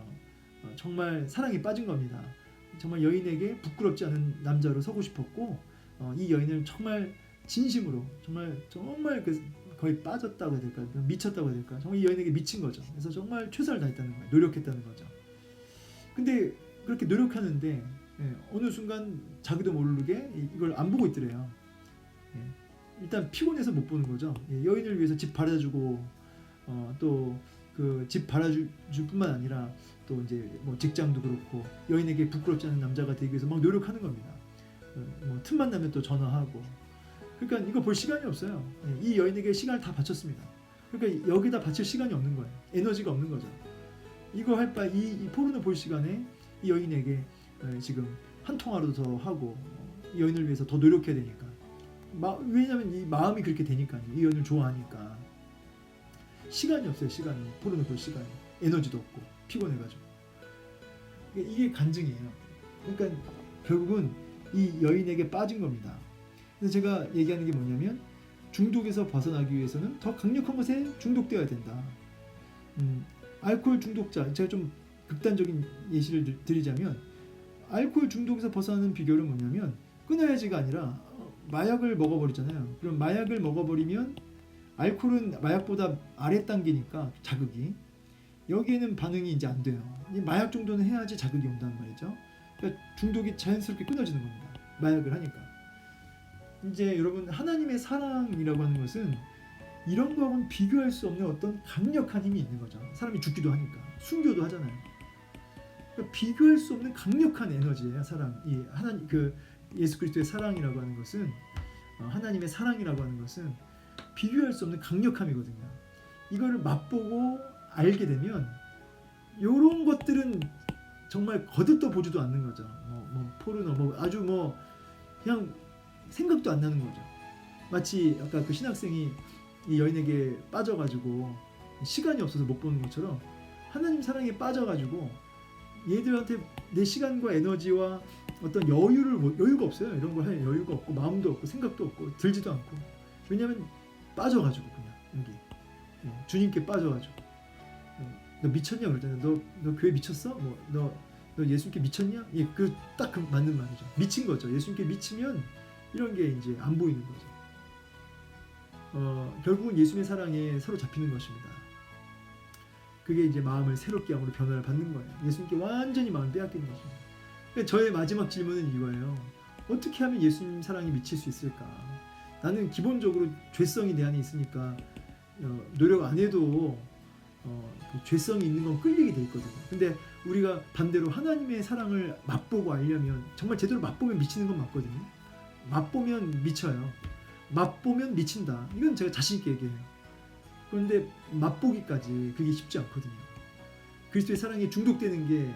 정말 사랑에 빠진 겁니다. 정말 여인에게 부끄럽지 않은 남자로 서고 싶었고 이 여인을 정말 진심으로 정말 거의 빠졌다고 해야 될까 미쳤다고 해야 될까 정말 이 여인에게 미친 거죠. 그래서 정말 최선을 다했다는 거예요. 노력했다는 거죠. 근데 그렇게 노력하는데 어느 순간 자기도 모르게 이걸 안 보고 있더래요. 일단 피곤해서 못 보는 거죠. 여인을 위해서 집 바라주고 또 그 집 바라줄 뿐만 아니라 또 이제 뭐 직장도 그렇고 여인에게 부끄럽지 않은 남자가 되기 위해서 막 노력하는 겁니다. 뭐 틈만 나면 또 전화하고. 그러니까 이거 볼 시간이 없어요. 이 여인에게 시간을 다 바쳤습니다. 그러니까 여기다 바칠 시간이 없는 거예요. 에너지가 없는 거죠. 이거 할 바 이 포르노 볼 시간에 이 여인에게 지금 한 통화라도 더 하고 이 여인을 위해서 더 노력해야 되니까. 왜냐면 이 마음이 그렇게 되니까요. 이 여인을 좋아하니까. 시간이 없어요. 시간이. 포르노 볼 시간이. 에너지도 없고 피곤해가지고. 이게 간증이에요. 그러니까 결국은 이 여인에게 빠진 겁니다. 그래서 제가 얘기하는 게 뭐냐면 중독에서 벗어나기 위해서는 더 강력한 것에 중독되어야 된다. 알코올 중독자, 제가 좀 극단적인 예시를 드리자면 알코올 중독에서 벗어나는 비결은 뭐냐면 끊어야지가 아니라 마약을 먹어버리잖아요. 그럼 마약을 먹어버리면 알코올은 마약보다 아래 단계니까 자극이 여기에는 반응이 이제 안 돼요. 이 마약 정도는 해야지 자극이 온다는 말이죠. 그러니까 중독이 자연스럽게 끊어지는 겁니다. 마약을 하니까. 이제 여러분 하나님의 사랑이라고 하는 것은 이런 거하고는 비교할 수 없는 어떤 강력한 힘이 있는 거죠. 사람이 죽기도 하니까 순교도 하잖아요. 그러니까 비교할 수 없는 강력한 에너지예요. 사랑. 이 하나님 예수 그리스도의 사랑이라고 하는 것은 하나님의 사랑이라고 하는 것은 비교할 수 없는 강력함이거든요. 이거를 맛보고 알게 되면 이런 것들은 정말 거들떠 보지도 않는 거죠. 포르노 아주 그냥 생각도 안 나는 거죠. 마치 아까 그 신학생이 이 여인에게 빠져가지고 시간이 없어서 못 보는 것처럼 하나님 사랑에 빠져가지고 얘들한테 내 시간과 에너지와 어떤 여유가 없어요. 이런 걸 할 여유가 없고 마음도 없고 생각도 없고 들지도 않고. 왜냐하면 빠져가지고 그냥 여기 주님께 빠져가지고 너 미쳤냐 그러잖아요. 너 교회 미쳤어? 너 예수님께 미쳤냐? 딱 맞는 말이죠. 미친 거죠. 예수님께 미치면 이런 게 이제 안 보이는 거죠. 결국은 예수님의 사랑에 사로잡히는 것입니다. 그게 이제 마음을 새롭게 함으로 변화를 받는 거예요. 예수님께 완전히 마음을 빼앗기는 것입니다. 그러니까 저의 마지막 질문은 이거예요. 어떻게 하면 예수님 사랑에 미칠 수 있을까? 나는 기본적으로 죄성이 내 안에 있으니까 노력 안 해도 그 죄성이 있는 건 끌리게 돼 있거든요. 근데 우리가 반대로 하나님의 사랑을 맛보고 알려면 정말 제대로 맛보면 미치는 건 맞거든요. 맛보면 미쳐요. 맛보면 미친다. 이건 제가 자신 있게 얘기해요. 그런데 맛보기까지 그게 쉽지 않거든요. 그리스도의 사랑에 중독되는 게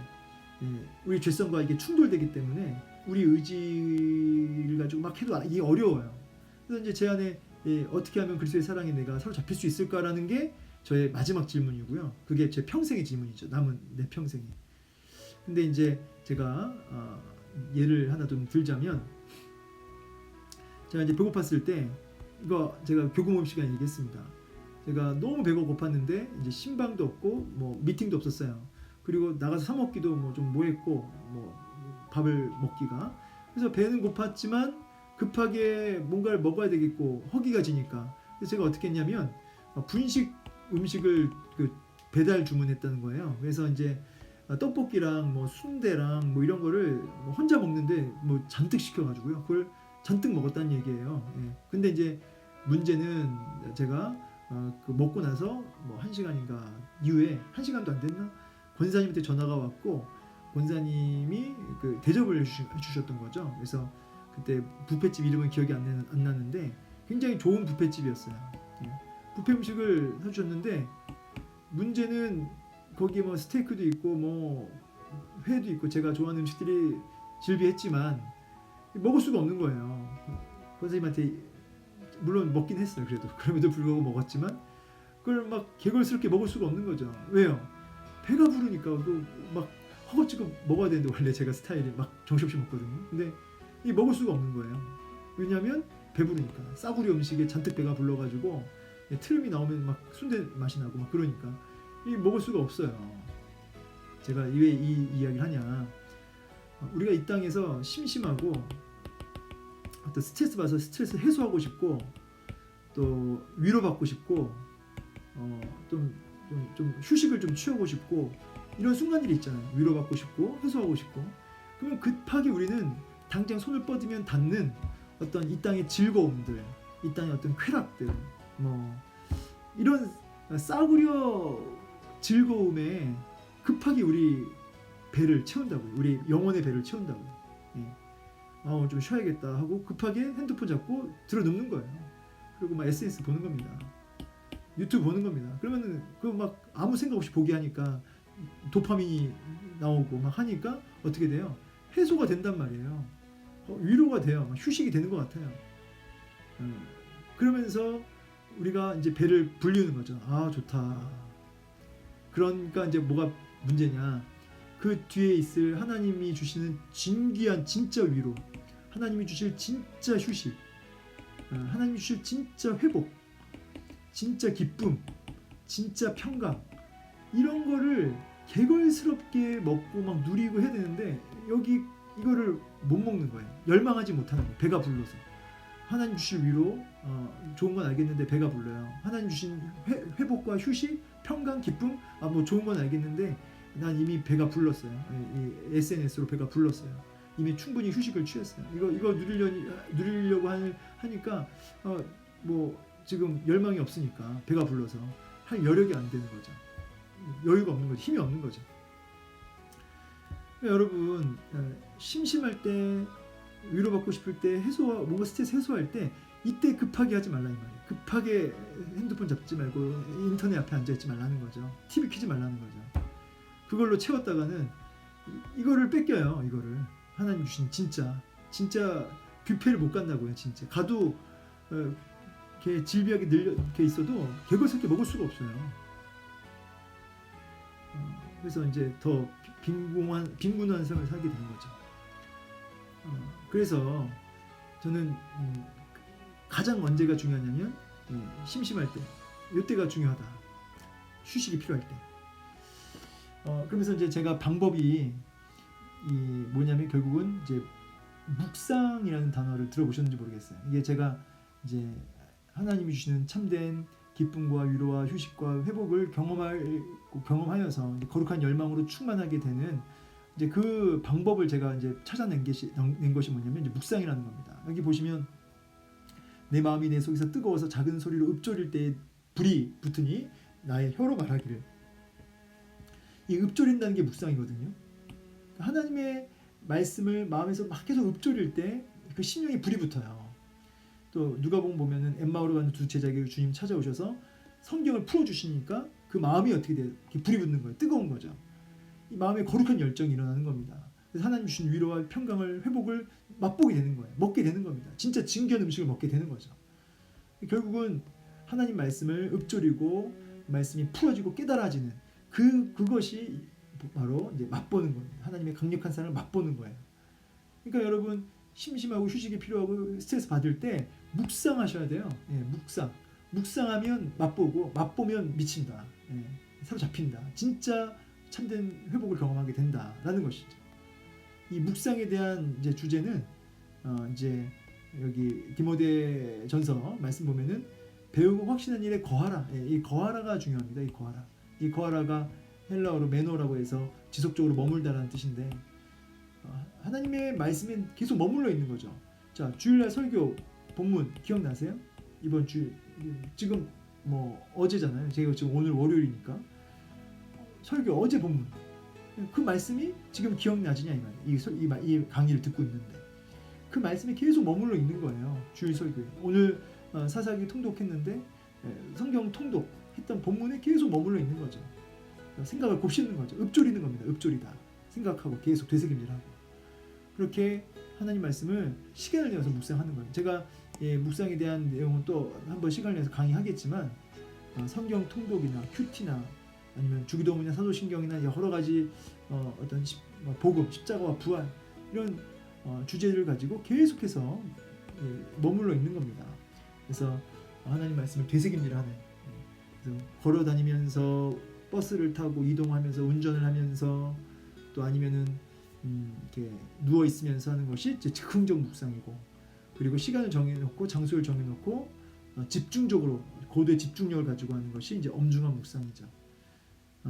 우리 죄성과 이게 충돌되기 때문에 우리 의지를 가지고 막 해도 이게 어려워요. 그래서 이제 제 안에 어떻게 하면 그리스도의 사랑에 내가 사로잡힐 수 있을까라는 게 저의 마지막 질문이고요. 그게 제 평생의 질문이죠. 남은 내 평생이. 근데 이제 제가 예를 하나 좀 들자면 제가 이제 배고팠을 때 이거 제가 교구 모임 시간에 얘기했습니다. 제가 너무 배가 고팠는데 이제 신방도 없고 미팅도 없었어요. 그리고 나가서 사 먹기도 좀 뭐했고 밥을 먹기가 그래서 배는 고팠지만 급하게 뭔가를 먹어야 되겠고 허기가 지니까 그래서 제가 어떻게 했냐면 분식 음식을 그 배달 주문했다는 거예요. 그래서 이제 떡볶이랑 뭐 순대랑 뭐 이런 거를 뭐 혼자 먹는데 뭐 잔뜩 시켜가지고요. 그걸 잔뜩 먹었다는 얘기예요. 예. 근데 이제 문제는 제가 그 먹고 나서 뭐 1시간인가 이후에 1시간도 안 됐나? 권사님한테 전화가 왔고 권사님이 그 대접을 해주셨던 거죠. 그래서 그때 뷔페집 이름은 기억이 안 나는데 굉장히 좋은 뷔페집이었어요. 예. 뷔페 음식을 사주셨는데 문제는 거기에 뭐 스테이크도 있고 뭐 회도 있고 제가 좋아하는 음식들이 즐비했지만 먹을 수가 없는 거예요. 권사님한테 물론 먹긴 했어요. 그럼에도 불구하고 먹었지만 그걸 막 개걸스럽게 먹을 수가 없는 거죠. 왜요? 배가 부르니까 막 허겁지겁 먹어야 되는데 원래 제가 스타일이 막 정신없이 먹거든요. 근데 이 먹을 수가 없는 거예요. 왜냐하면 배부르니까 싸구려 음식에 잔뜩 배가 불러가지고 트름이 나오면 막 순대 맛이 나고 막 그러니까 이 먹을 수가 없어요. 제가 왜 이 이야기를 하냐? 우리가 이 땅에서 심심하고 어떤 스트레스 받아서 스트레스 해소하고 싶고 또 위로받고 싶고 좀 휴식을 좀 취하고 싶고 이런 순간들이 있잖아요. 위로받고 싶고 해소하고 싶고 그러면 급하게 우리는 당장 손을 뻗으면 닿는 어떤 이 땅의 즐거움들, 이 땅의 어떤 쾌락들, 뭐 이런 싸구려 즐거움에 급하게 우리 배를 채운다고요. 우리 영혼의 배를 채운다고요. 예. 오늘 좀 쉬어야겠다 하고 급하게 핸드폰 잡고 들어눕는 거예요. 그리고 막 SNS 보는 겁니다. 유튜브 보는 겁니다. 그러면은 그 막 아무 생각 없이 보게 하니까 도파민이 나오고 막 하니까 어떻게 돼요? 해소가 된단 말이에요. 위로가 돼요. 막 휴식이 되는 것 같아요. 그러면서 우리가 이제 배를 불리우는 거죠. 아 좋다. 그러니까 이제 뭐가 문제냐? 그 뒤에 있을 하나님이 주시는 진귀한 진짜 위로, 하나님이 주실 진짜 휴식, 하나님이 주실 진짜 회복, 진짜 기쁨, 진짜 평강 이런 거를 개걸스럽게 먹고 막 누리고 해야 되는데 여기 이거를 못 먹는 거예요. 열망하지 못하는 거예요. 배가 불러서. 하나님 주실 위로 좋은 건 알겠는데 배가 불러요. 하나님 주신 회복과 휴식, 평강, 기쁨 뭐 좋은 건 알겠는데 난 이미 배가 불렀어요. 이 SNS로 배가 불렀어요. 이미 충분히 휴식을 취했어요. 이거 누리려고 하니까 뭐 지금 열망이 없으니까 배가 불러서 할 여력이 안 되는 거죠. 여유가 없는 거죠. 힘이 없는 거죠. 여러분 심심할 때 위로받고 싶을 때 뭔가 스트레스 해소할 때 이때 급하게 하지 말라 이 말이에요. 급하게 핸드폰 잡지 말고 인터넷 앞에 앉아있지 말라는 거죠. TV 켜지 말라는 거죠. 그걸로 채웠다가는 이거를 뺏겨요. 이거를 하나님 주신 진짜 뷔페를 못 간다고요. 진짜 가도 이렇게 질비하게 이렇게 있어도 개걸스럽게 먹을 수가 없어요. 그래서 이제 더 빈곤한 삶을 살게 되는 거죠. 그래서 저는 가장 언제가 중요하냐면 심심할 때, 이때가 중요하다. 휴식이 필요할 때. 그러면서 이제 제가 방법이 뭐냐면 결국은 이제 묵상이라는 단어를 들어보셨는지 모르겠어요. 이게 제가 이제 하나님이 주시는 참된 기쁨과 위로와 휴식과 회복을 경험하여서 이제 거룩한 열망으로 충만하게 되는 이제 그 방법을 제가 이제 찾아낸 것이 뭐냐면 이제 묵상이라는 겁니다. 여기 보시면 내 마음이 내 속에서 뜨거워서 작은 소리로 읊조릴 때 불이 붙으니 나의 혀로 말하기를. 이 읊조린다는 게 묵상이거든요. 하나님의 말씀을 마음에서 막 계속 읊조릴 때 그 심령에 불이 붙어요. 또 누가복음 보면은 엠마오로 가는 두 제자에게 주님 찾아오셔서 성경을 풀어주시니까 그 마음이 어떻게 돼요? 불이 붙는 거예요. 뜨거운 거죠. 이 마음에 거룩한 열정이 일어나는 겁니다. 그래서 하나님 주신 위로와 평강을 회복을 맛보게 되는 거예요. 먹게 되는 겁니다. 진짜 진귀한 음식을 먹게 되는 거죠. 결국은 하나님 말씀을 읊조리고 말씀이 풀어지고 깨달아지는 그것이 바로 이제 맛보는 겁니다. 하나님의 강력한 사랑을 맛보는 거예요. 그러니까 여러분 심심하고 휴식이 필요하고 스트레스 받을 때 묵상하셔야 돼요. 묵상하면 맛보면 미친다. 사로잡힌다. 진짜 참된 회복을 경험하게 된다라는 것이죠. 이 묵상에 대한 이제 주제는 이제 여기 디모데전서 말씀 보면은 배우고 확신한 일에 거하라. 예, 이 거하라가 중요합니다. 이 거하라. 이 거하라가 헬라어로 메노라고 해서 지속적으로 머물다라는 뜻인데 하나님의 말씀에 계속 머물러 있는 거죠. 자, 주일날 설교 본문 기억나세요? 이번 주 지금 뭐 어제잖아요. 제가 지금 오늘 월요일이니까 설교 어제 본문 그 말씀이 지금 기억나지냐 이 말이에요. 이 강의를 듣고 있는데 그 말씀에 계속 머물러 있는 거예요. 주일 설교에 오늘 사사기 통독했는데 성경 통독했던 본문에 계속 머물러 있는 거죠. 생각을 곱씹는 거죠. 읊조리는 겁니다. 읊조리다. 생각하고 계속 되새김질하고 그렇게 하나님 말씀을 시간을 내어서 묵상하는 거예요. 제가 묵상에 대한 내용은 또 한번 시간을 내서 강의하겠지만 성경 통독이나 큐티나 아니면 주기도문이나 사도신경이나 여러 가지 어떤 복음, 십자가와 부활 이런 주제를 가지고 계속해서 머물러 있는 겁니다. 그래서 하나님 말씀을 되새김질하는 그래서 걸어 다니면서 버스를 타고 이동하면서 운전을 하면서 또 아니면은 이렇게 누워 있으면서 하는 것이 이제 즉흥적 묵상이고 그리고 시간을 정해놓고 장소를 정해놓고 집중적으로 고도의 집중력을 가지고 하는 것이 이제 엄중한 묵상이죠.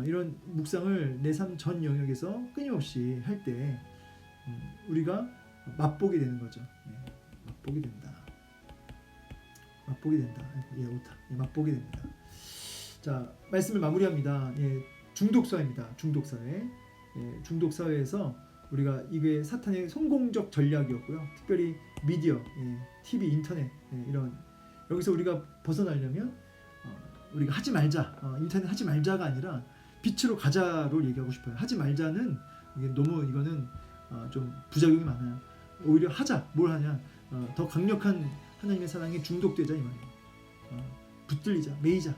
이런 묵상을 내 삶 전 영역에서 끊임없이 할 때 우리가 맛보게 되는 거죠. 맛보게 된다. 맛보게 된다. 옳다. 맛보게 됩니다. 자, 말씀을 마무리합니다. 중독사회입니다. 중독사회. 중독사회에서 우리가 이게 사탄의 성공적 전략이었고요. 특별히 미디어, TV, 인터넷 이런 여기서 우리가 벗어나려면 우리가 하지 말자. 인터넷 하지 말자가 아니라 빛으로 가자로 얘기하고 싶어요. 하지 말자는 이게 너무 이거는 좀 부작용이 많아요. 오히려 하자. 뭘 하냐? 더 강력한 하나님의 사랑에 중독되자 이 말이에요. 붙들리자, 매이자.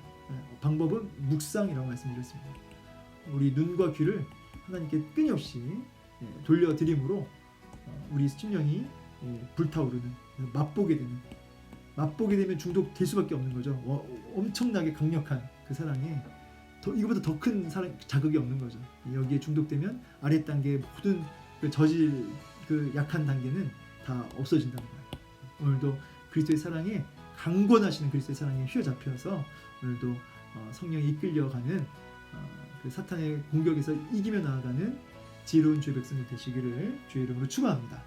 방법은 묵상이라고 말씀드렸습니다. 우리 눈과 귀를 하나님께 끊임없이 돌려드림으로 우리 심령이 불타오르는 맛보게 되면 중독될 수밖에 없는 거죠. 엄청나게 강력한 그 사랑에 이거보다 더 큰 사랑 자극이 없는 거죠. 여기에 중독되면 아래 단계의 모든 그 저질 그 약한 단계는 다 없어진다는 거예요. 오늘도 그리스도의 사랑에 강권하시는 그리스도의 사랑에 휘어잡혀서 오늘도 성령이 이끌려가는 그 사탄의 공격에서 이기며 나아가는 지혜로운 주의 백성이 되시기를 주의 이름으로 축원합니다.